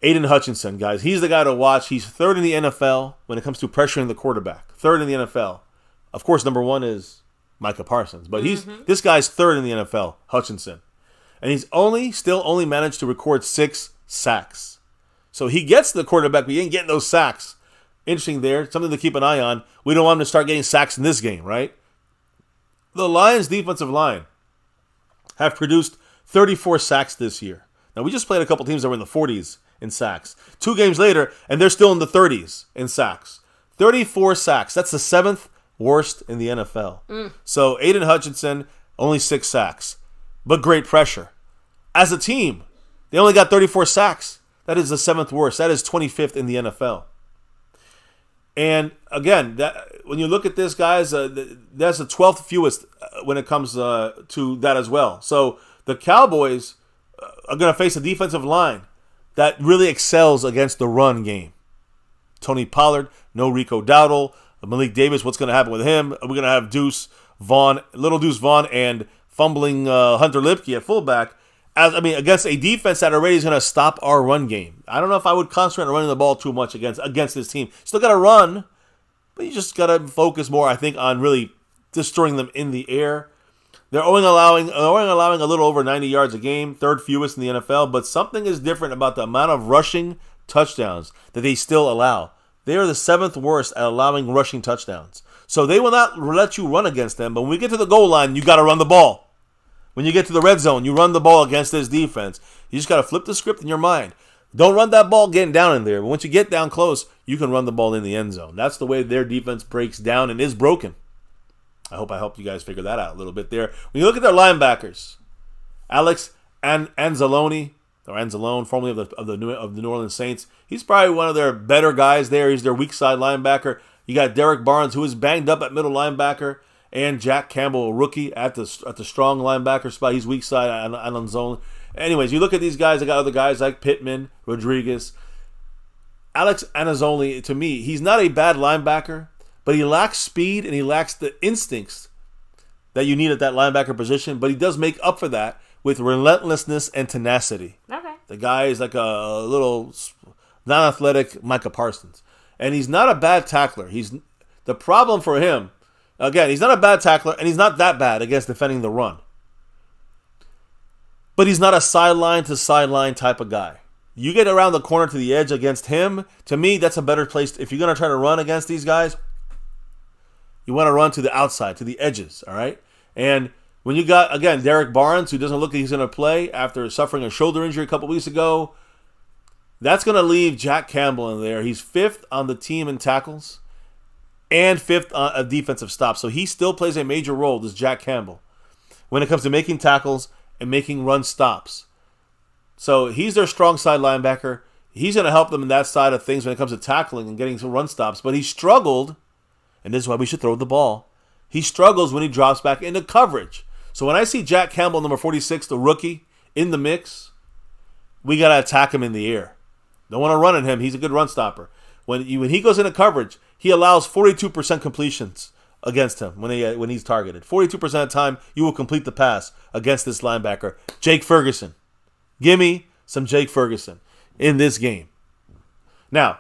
Aiden Hutchinson, guys. He's the guy to watch. He's 3rd in the NFL when it comes to pressuring the quarterback. 3rd in the NFL. Of course, number 1 is Micah Parsons. But this guy's 3rd in the NFL, Hutchinson. And he's still only managed to record 6 sacks. So he gets the quarterback, but he ain't getting those sacks. interesting there, something to keep an eye on. We don't want them to start getting sacks in this game, right? The Lions' defensive line have produced 34 sacks this year. Now, we just played a couple teams that were in the 40s in sacks. 2 games later, and they're still in the 30s in sacks. 34 sacks. That's the 7th worst in the NFL. So, Aiden Hutchinson, only 6 sacks. But great pressure. As a team, they only got 34 sacks. That is the 7th worst. That is 25th in the NFL. And again, when you look at this, guys, that's the 12th fewest when it comes to that as well. So the Cowboys are going to face a defensive line that really excels against the run game. Tony Pollard, no Rico Dowdle, Malik Davis, what's going to happen with him? We're going to have Little Deuce Vaughn, and fumbling Hunter Lipke at fullback. Against a defense that already is going to stop our run game. I don't know if I would concentrate on running the ball too much against this team. Still got to run, but you just got to focus more, I think, on really destroying them in the air. They're only allowing a little over 90 yards a game, 3rd fewest in the NFL, but something is different about the amount of rushing touchdowns that they still allow. They are the 7th worst at allowing rushing touchdowns. So they will not let you run against them, but when we get to the goal line, you got to run the ball. When you get to the red zone, you run the ball against this defense. You just got to flip the script in your mind. Don't run that ball getting down in there. But once you get down close, you can run the ball in the end zone. That's the way their defense breaks down and is broken. I hope I helped you guys figure that out a little bit there. When you look at their linebackers, Alex Anzalone, formerly of the New Orleans Saints, he's probably one of their better guys there. He's their weak side linebacker. You got Derek Barnes, who is banged up at middle linebacker, and Jack Campbell, a rookie, at the strong linebacker spot. He's weak side on zone. Anyways, you look at these guys. I got other guys like Pittman, Rodriguez. Alex Anzalone, to me, he's not a bad linebacker, but he lacks speed and he lacks the instincts that you need at that linebacker position. But he does make up for that with relentlessness and tenacity. Okay. The guy is like a little non-athletic Micah Parsons. And he's not a bad tackler. The problem for him, again, he's not a bad tackler, and he's not that bad against defending the run. But he's not a sideline-to-sideline type of guy. You get around the corner to the edge against him, to me, that's a better place. If you're going to try to run against these guys, you want to run to the outside, to the edges, all right? And when you got, again, Derek Barnes, who doesn't look like he's going to play after suffering a shoulder injury a couple weeks ago, that's going to leave Jack Campbell in there. He's 5th on the team in tackles and 5th on defensive stops. So he still plays a major role, this Jack Campbell, when it comes to making tackles and making run stops. So he's their strong side linebacker. He's going to help them in that side of things when it comes to tackling and getting some run stops. But he struggled, and this is why we should throw the ball. He struggles when he drops back into coverage. So when I see Jack Campbell, number 46, the rookie, in the mix, we got to attack him in the air. Don't want to run at him. He's a good run stopper. When he goes into coverage, he allows 42% completions against him when he's targeted. 42% of the time, you will complete the pass against this linebacker. Jake Ferguson. Give me some Jake Ferguson in this game. Now,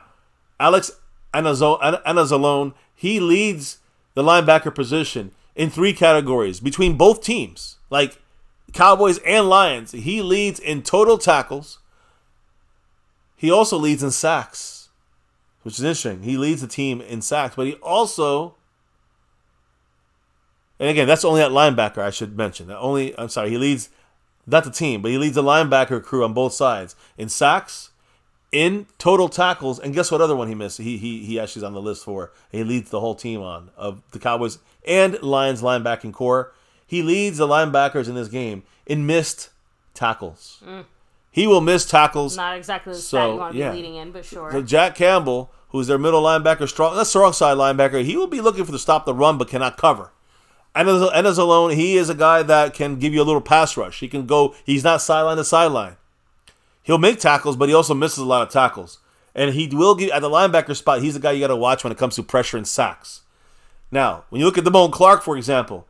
Alex Anzalone, he leads the linebacker position in 3 categories between both teams, like Cowboys and Lions. He leads in total tackles. He also leads in sacks, which is interesting. He leads the team in sacks, but he also, and again, that's only at linebacker, I should mention. He leads, not the team, but he leads the linebacker crew on both sides in sacks, in total tackles, and guess what other one he missed? He actually is on the list for. He leads the whole team of the Cowboys and Lions linebacking core. He leads the linebackers in this game in missed tackles. He will miss tackles. Not exactly the stat you want to be leading in, but sure. So Jack Campbell, who's their middle linebacker, strong side linebacker, he will be looking for to stop the run but cannot cover. And as alone, he is a guy that can give you a little pass rush. He can go. He's not sideline to sideline. He'll make tackles, but he also misses a lot of tackles. And he will get at the linebacker spot. He's the guy you got to watch when it comes to pressure and sacks. Now, when you look at Damone Clark, for example,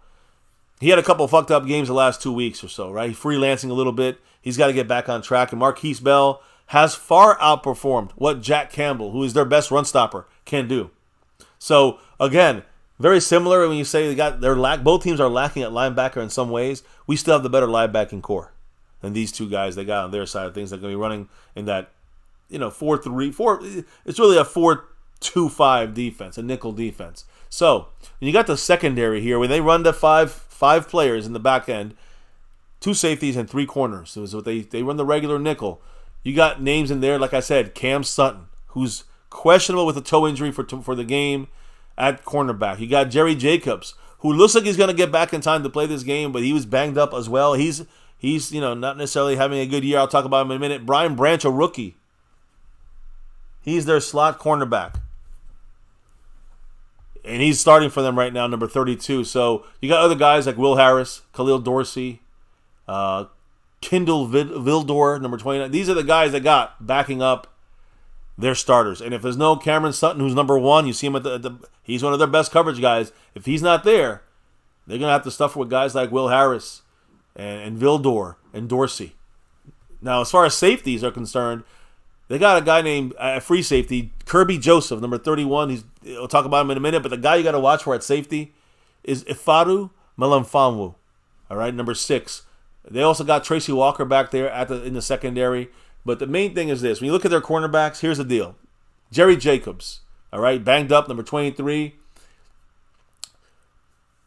he had a couple of fucked up games the last 2 weeks or so, right? He's freelancing a little bit. He's got to get back on track. And Marquise Bell has far outperformed what Jack Campbell, who is their best run stopper, can do. So, again, very similar when you say both teams are lacking at linebacker in some ways. We still have the better linebacking core than these two guys they got on their side of things. They're going to be running in that, 4-3-4. It's really a 4-2-3-1 2-5 defense, a nickel defense. So when you got the secondary here, when they run the five players in the back end, 2 safeties and 3 corners. So what they run the regular nickel. You got names in there, like I said, Cam Sutton, who's questionable with a toe injury for the game at cornerback. You got Jerry Jacobs, who looks like he's going to get back in time to play this game, but he was banged up as well. He's not necessarily having a good year. I'll talk about him in a minute. Brian Branch, a rookie. He's their slot cornerback. And he's starting for them right now, number 32. So you got other guys like Will Harris, Khalil Dorsey, Kendall Vildor, number 29. These are the guys that got backing up their starters. And if there's no Cameron Sutton, who's number 1, you see him at he's one of their best coverage guys. If he's not there, they're going to have to stuff with guys like Will Harris and Vildor and Dorsey. Now, as far as safeties are concerned, they got a guy named free safety, Kirby Joseph, number 31. We'll talk about him in a minute, but the guy you got to watch for at safety is Ifeatu Melifonwu, all right, number 6. They also got Tracy Walker back there in the secondary. But the main thing is this. When you look at their cornerbacks, here's the deal. Jerry Jacobs, all right, banged up, number 23,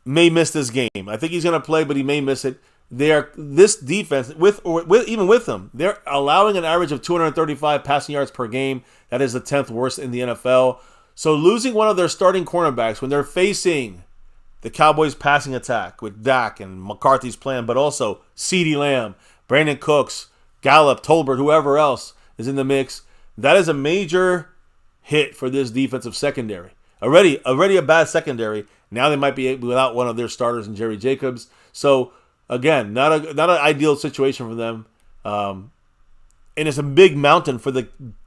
may miss this game. I think he's going to play, but he may miss it. This defense, even with them, they're allowing an average of 235 passing yards per game. That is the 10th worst in the NFL. So losing one of their starting cornerbacks when they're facing the Cowboys passing attack with DAK and McCarthy's plan, but also CeeDee Lamb, Brandon Cooks, Gallup, Tolbert, whoever else is in the mix, that is a major hit for this defensive secondary. Already a bad secondary. Now they might be without one of their starters in Jerry Jacobs. So again, not an ideal situation for them. And it's a big mountain for the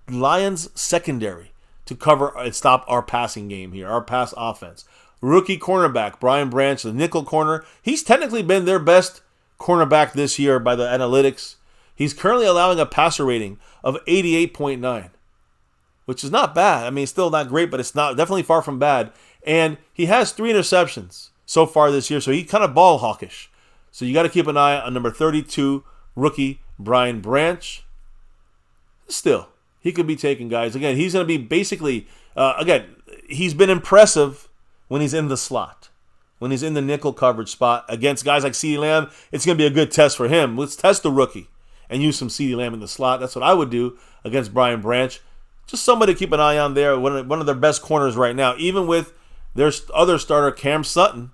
Lions secondary to cover and stop our passing game here, our pass offense. Rookie cornerback Brian Branch, the nickel corner. He's technically been their best cornerback this year by the analytics. He's currently allowing a passer rating of 88.9, which is not bad. I mean, it's still not great, but it's not definitely far from bad. And he has 3 interceptions so far this year, so he's kind of ball hawkish. So you got to keep an eye on number 32, rookie Brian Branch. Still, he could be taken, guys. Again, he's going to be basically, he's been impressive when he's in the slot. When he's in the nickel coverage spot against guys like CeeDee Lamb, it's going to be a good test for him. Let's test the rookie and use some CeeDee Lamb in the slot. That's what I would do against Brian Branch. Just somebody to keep an eye on there. One of their best corners right now, even with their other starter, Cam Sutton,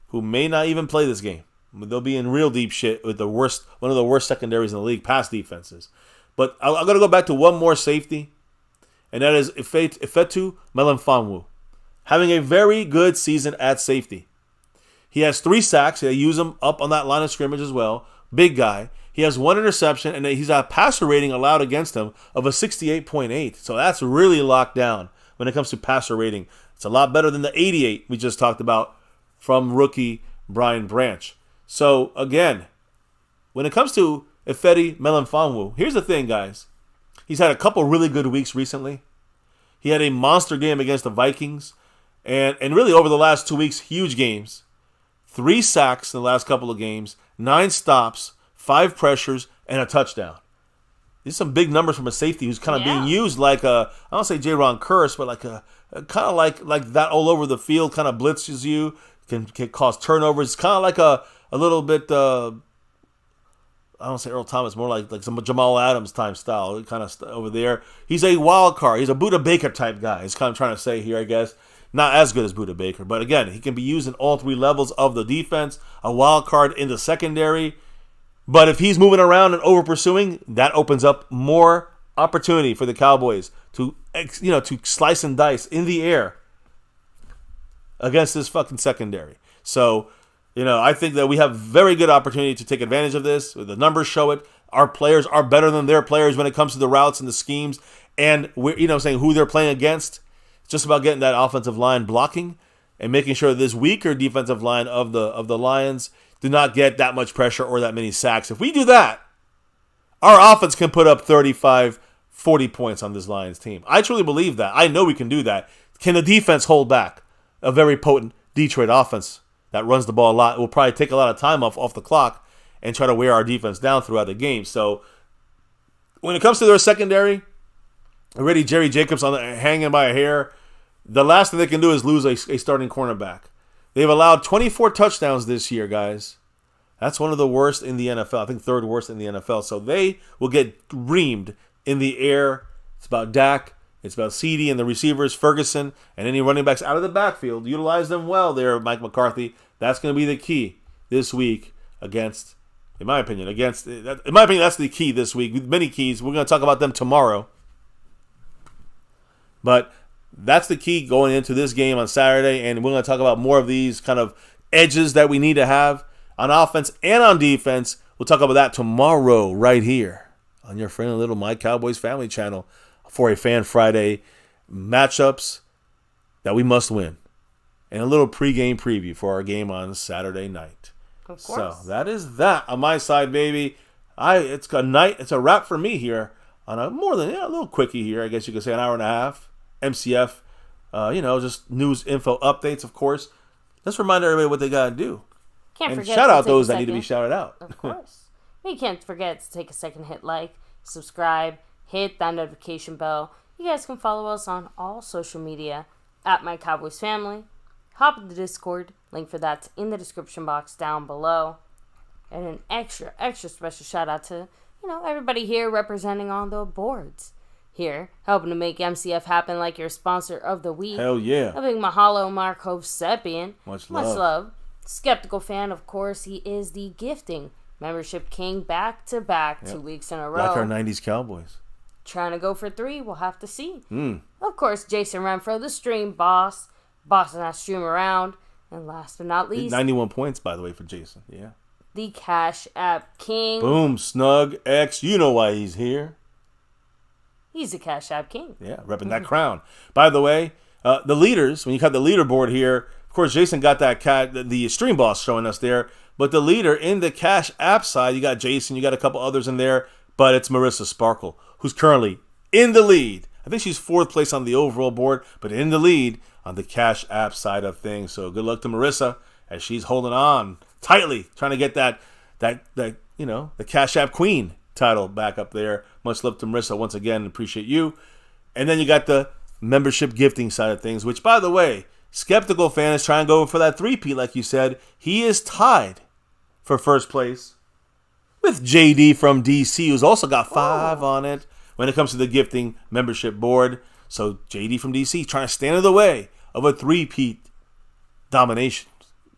who may not even play this game. They'll be in real deep shit with one of the worst secondaries in the league, pass defenses. But I'm going to go back to one more safety, and that is Ifeatu Melifonwu, having a very good season at safety. He has 3 sacks. They use him up on that line of scrimmage as well. Big guy. He has 1 interception, and he's got a passer rating allowed against him of a 68.8. So that's really locked down when it comes to passer rating. It's a lot better than the 88 we just talked about from rookie Brian Branch. So, again, when it comes to Ifeatu Melifonwu, here's the thing, guys. He's had a couple really good weeks recently. He had a monster game against the Vikings. And really over the last 2 weeks, huge games. 3 sacks in the last couple of games, 9 stops, 5 pressures, and a touchdown. These are some big numbers from a safety who's kind of being used like I don't say J-Ron Curse, but like a kind of like that all over the field, kind of blitzes you, can cause turnovers. It's kind of like a little bit, I don't say Earl Thomas, more like some Jamal Adams type style, kind of over there. He's a wild card. He's a Buda Baker type guy. He's kind of trying to say here, I guess. Not as good as Buda Baker, but again, he can be used in all 3 levels of the defense. A wild card in the secondary. But if he's moving around and over pursuing, that opens up more opportunity for the Cowboys to slice and dice in the air against this fucking secondary. So, I think that we have very good opportunity to take advantage of this. The numbers show it. Our players are better than their players when it comes to the routes and the schemes, and we're saying who they're playing against. It's just about getting that offensive line blocking and making sure this weaker defensive line of the Lions do not get that much pressure or that many sacks. If we do that, our offense can put up 35, 40 points on this Lions team. I truly believe that. I know we can do that. Can the defense hold back a very potent Detroit offense that runs the ball a lot? It will probably take a lot of time off the clock and try to wear our defense down throughout the game. So when it comes to their secondary, Already Jerry Jacobs hanging by a hair. The last thing they can do is lose a starting cornerback. They've allowed 24 touchdowns this year, guys. That's one of the worst in the NFL. I think third worst in the NFL. So they will get reamed in the air. It's about DAK. It's about CD and the receivers, Ferguson, and any running backs out of the backfield. Utilize them well there, Mike McCarthy. That's going to be the key this week against, in my opinion, that's the key this week. With many keys. We're going to talk about them tomorrow. But that's the key going into this game on Saturday, and we're going to talk about more of these kind of edges that we need to have on offense and on defense. We'll talk about that tomorrow right here on your friendly little My Cowboys Family channel for a Fan Friday matchups that we must win and a little pregame preview for our game on Saturday night. Of course. So that is that on my side, baby. It's a wrap for me here on a little quickie here. I guess you could say an hour and a half. MCF, just news info updates, of course. Let's remind everybody what they got to do. Can't forget shout to out take those a that need to be shouted out. Of course. You can't forget to take a second, hit like, subscribe, hit that notification bell. You guys can follow us on all social media at MyCowboysFamily. Hop in the Discord. Link for that's in the description box down below. And an extra special shout out to, everybody here representing on the boards. Here, helping to make MCF happen like your sponsor of the week. Hell yeah. A big mahalo, Mark Hovsepian. Much love. Skeptical fan, of course. He is the gifting membership king back-to-back 2 weeks in a row. Like our 90s Cowboys. Trying to go for 3. We'll have to see. Of course, Jason Renfro, the stream boss. Bossing that stream around. And last but not least, 91 points, by the way, for Jason. Yeah. the Cash App king. Boom, Snug X. You know why he's here. He's the Cash App king. Yeah, repping that crown. By the way, the leaders, when you got the leaderboard here, of course, Jason got the stream boss showing us there. But the leader in the Cash App side, you got Jason, you got a couple others in there, but it's Marissa Sparkle, who's currently in the lead. I think she's 4th place on the overall board, but in the lead on the Cash App side of things. So good luck to Marissa as she's holding on tightly, trying to get the Cash App Queen title back up there. Much love to Marissa once again. Appreciate you. And then you got the membership gifting side of things, which, by the way, Skeptical fan is trying to go for that three-peat, like you said. He is tied for first place with JD from DC, who's also got 5 on it when it comes to the gifting membership board. So JD from DC trying to stand in the way of a three-peat domination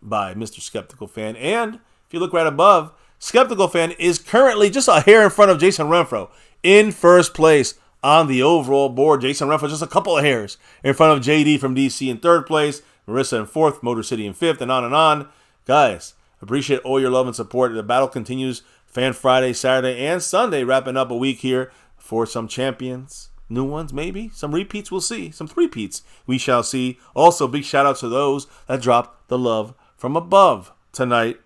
by Mr. Skeptical fan. And if you look right above, Skeptical fan is currently just a hair in front of Jason Renfro in first place on the overall board. Jason Renfro just a couple of hairs in front of JD from DC in 3rd place, Marissa in 4th, Motor City in 5th, and on and on. Guys, appreciate all your love and support. The battle continues Fan Friday, Saturday, and Sunday, wrapping up a week here for some champions. New ones, maybe. Some repeats, we'll see. Some three-peats, we shall see. Also, big shout-out to those that dropped the love from above tonight.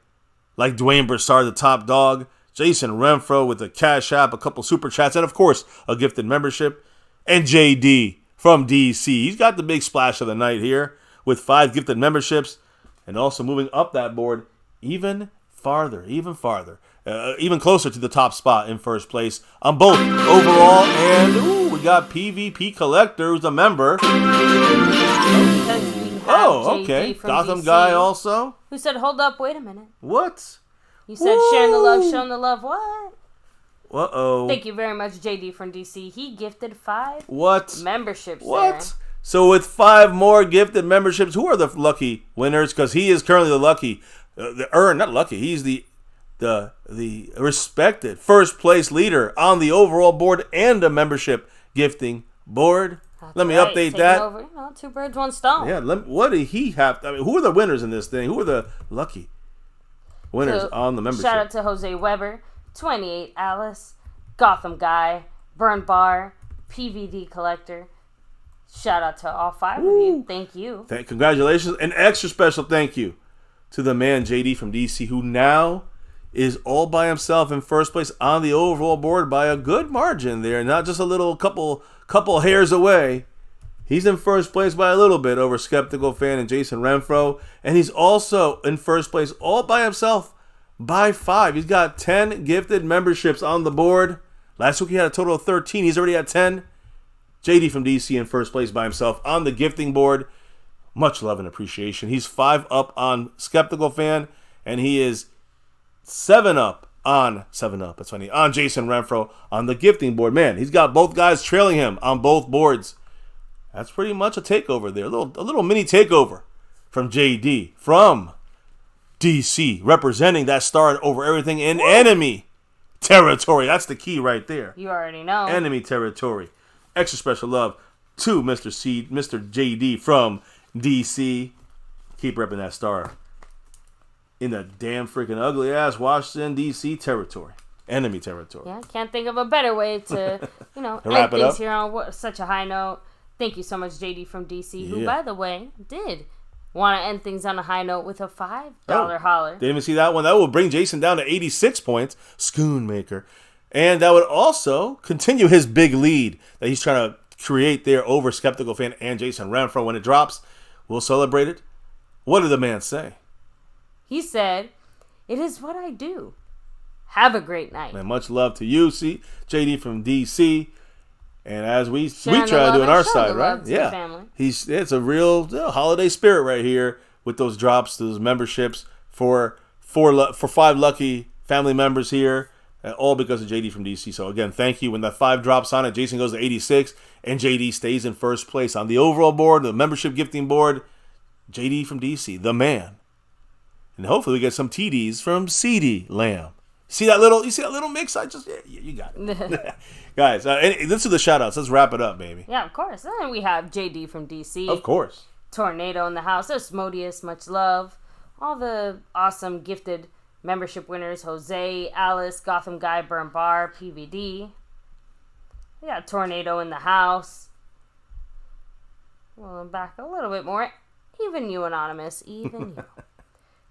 Like Dwayne Broussard, the top dog. Jason Renfro with the Cash App, a couple super chats, and, of course, a gifted membership. And JD from DC. He's got the big splash of the night here with 5 gifted memberships. And also moving up that board even farther, even closer to the top spot in first place on both overall and, we got PvP Collector, who's a member. Okay. Gotham DC, guy also. Who said, hold up, wait a minute. What? You said sharing the love, showing the love, what? Uh-oh. Thank you very much, JD from DC. He gifted 5 memberships. What? There. So with 5 more gifted memberships, who are the lucky winners? Because he is currently the lucky, he's the respected first place leader on the overall board and the membership gifting board. Let me update that. Over, 2 birds, 1 stone. Yeah, what did he have? I mean, who are the winners in this thing? Who are the lucky winners on the membership? Shout out to Jose Weber, 28 Alice, Gotham Guy, Burn Bar, PVD Collector. Shout out to all 5 of you. Thank you. Congratulations. An extra special thank you to the man JD from DC, who now is all by himself in first place on the overall board by a good margin there. Not just a little couple hairs away. He's in first place by a little bit over Skeptical Fan and Jason Renfro. And he's also in first place all by himself by 5. He's got 10 gifted memberships on the board. Last week he had a total of 13. He's already at 10. JD from DC in first place by himself on the gifting board. Much love and appreciation. He's 5 up on Skeptical Fan, and he is 7 up. That's funny. On Jason Renfro on the gifting board. Man, he's got both guys trailing him on both boards. That's pretty much a takeover there. A little mini takeover from JD from DC, representing that star over everything in enemy territory. That's the key right there. You already know. Enemy territory. Extra special love to Mr. JD from DC. Keep repping that star in the damn freaking ugly ass Washington DC territory, enemy territory. Yeah, can't think of a better way to wrap end it up things here on such a high note. Thank you so much, JD from DC, who, by the way, did want to end things on a high note with a $5 holler. Didn't even see that one. That will bring Jason down to 86 points. Schoonmaker. And that would also continue his big lead that he's trying to create there over Skeptical Fan and Jason Renfro. When it drops, we'll celebrate it. What did the man say? He said, "It is what I do. Have a great night." Man, much love to you, JD from DC. And as we try to do on our side, right? Yeah. It's a real holiday spirit right here with those drops, those memberships for 5 lucky family members here, all because of JD from DC. So again, thank you. When that 5 drops on it, Jason goes to 86, and JD stays in first place on the overall board, the membership gifting board. JD from DC, the man. And hopefully we get some TDs from CD Lamb. You see that little mix? You got it. Guys, let's do the shout-outs. Let's wrap it up, baby. Yeah, of course. And then we have JD from DC. Of course. Tornado in the house. Osmodius, much love. All the awesome gifted membership winners. Jose, Alice, Gotham Guy, Burn Bar, PVD. We got Tornado in the house. Well, back a little bit more. Even you, Anonymous. Even you.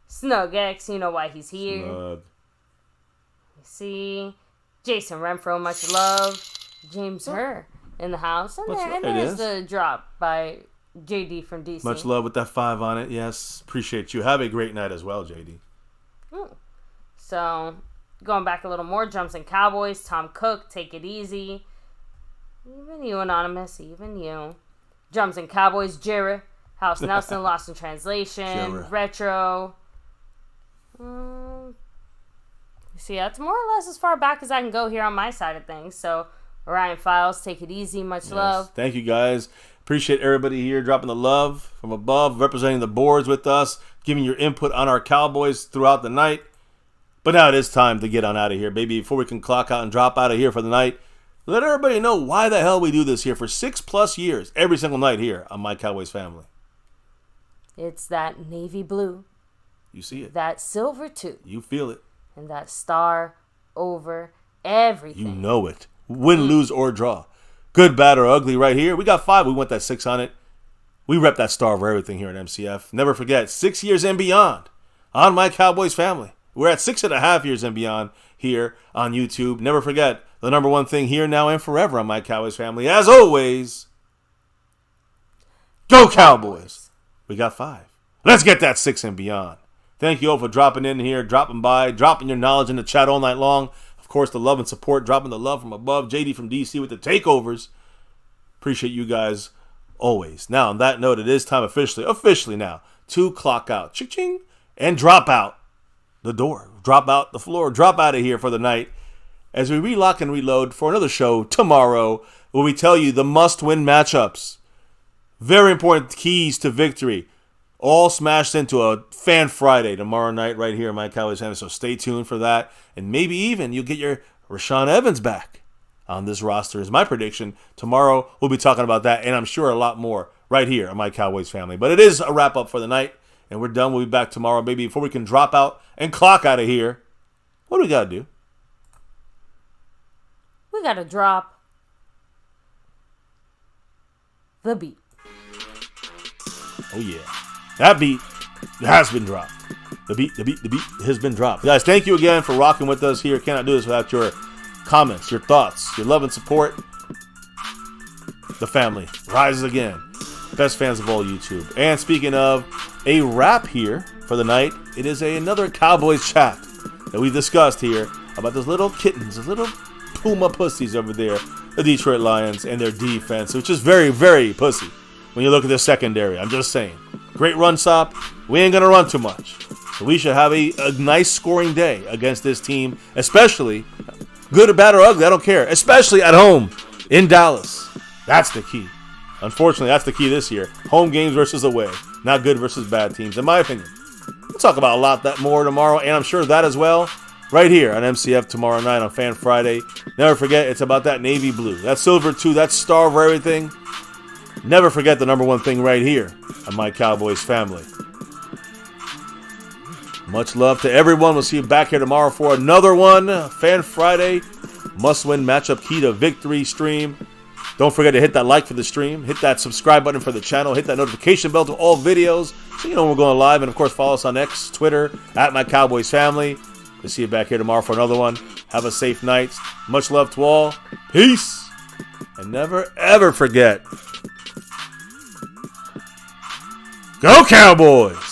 Snug X, you know why he's here. Snug. You see, Jason Renfro, much love. James Herr in the house. And there's the drop by JD from DC. Much love with that 5 on it. Yes, appreciate you. Have a great night as well, JD. So, going back a little more, Jumps and Cowboys, Tom Cook, Take It Easy. Even you, Anonymous, even you. Jumps and Cowboys, Jira, House Nelson, Lost in Translation, Jira. Retro. See, that's more or less as far back as I can go here on my side of things. So, Orion Files, Take It Easy, much love. Thank you, guys. Appreciate everybody here dropping the love from above, representing the boards with us, giving your input on our Cowboys throughout the night. But now it is time to get on out of here, baby. Before we can clock out and drop out of here for the night, let everybody know why the hell we do this here for 6+ years, every single night here on My Cowboys Family. It's that navy blue. You see it. That silver too. You feel it. And that star over everything. You know it. Win, lose, or draw. Good, bad, or ugly right here. We got 5. We want that 6 on it. We rep that star over everything here at MCF. Never forget, 6 years and beyond on My Cowboys Family. We're at 6.5 years and beyond here on YouTube. Never forget, the number one thing here, now, and forever on My Cowboys Family. As always, go Cowboys. We got 5. Let's get that 6 and beyond. Thank you all for dropping in here, dropping by, dropping your knowledge in the chat all night long. Of course, the love and support, dropping the love from above. JD from DC with the takeovers. Appreciate you guys always. Now, on that note, it is time officially now, to clock out. Ching-ching. And drop out the door. Drop out the floor. Drop out of here for the night as we relock and reload for another show tomorrow where we tell you the must-win matchups. Very important keys to victory. All smashed into a Fan Friday tomorrow night right here in My Cowboys Family. So stay tuned for that. And maybe even you'll get your Rashawn Evans back on this roster is my prediction. Tomorrow we'll be talking about that and I'm sure a lot more right here on My Cowboys Family. But it is a wrap-up for the night. And we're done. We'll be back tomorrow. Maybe before we can drop out and clock out of here, what do we got to do? We got to drop the beat. Oh, yeah. That beat has been dropped. The beat has been dropped. Guys, thank you again for rocking with us here. Cannot do this without your comments, your thoughts, your love and support. The family rises again. Best fans of all YouTube. And speaking of a wrap here for the night, it is another Cowboys chat that we discussed here about those little kittens, those little puma pussies over there the Detroit Lions and their defense, which is very, very pussy when you look at their secondary. I'm just saying. Great run stop. We ain't going to run too much. So we should have a nice scoring day against this team, especially good or bad or ugly, I don't care, especially at home in Dallas. That's the key. Unfortunately, that's the key this year. Home games versus away, not good versus bad teams, in my opinion. We'll talk about a lot that more tomorrow, and I'm sure that as well, right here on MCF tomorrow night on Fan Friday. Never forget, it's about that navy blue, that silver too, that star of everything. Never forget the number one thing right here on My Cowboys Family. Much love to everyone. We'll see you back here tomorrow for another one. Fan Friday, must-win matchup key to victory stream. Don't forget to hit that like for the stream. Hit that subscribe button for the channel. Hit that notification bell to all videos so you know when we're going live. And, of course, follow us on X, Twitter, at MyCowboysFamily. We'll see you back here tomorrow for another one. Have a safe night. Much love to all. Peace. And never, ever forget, Go Cowboys!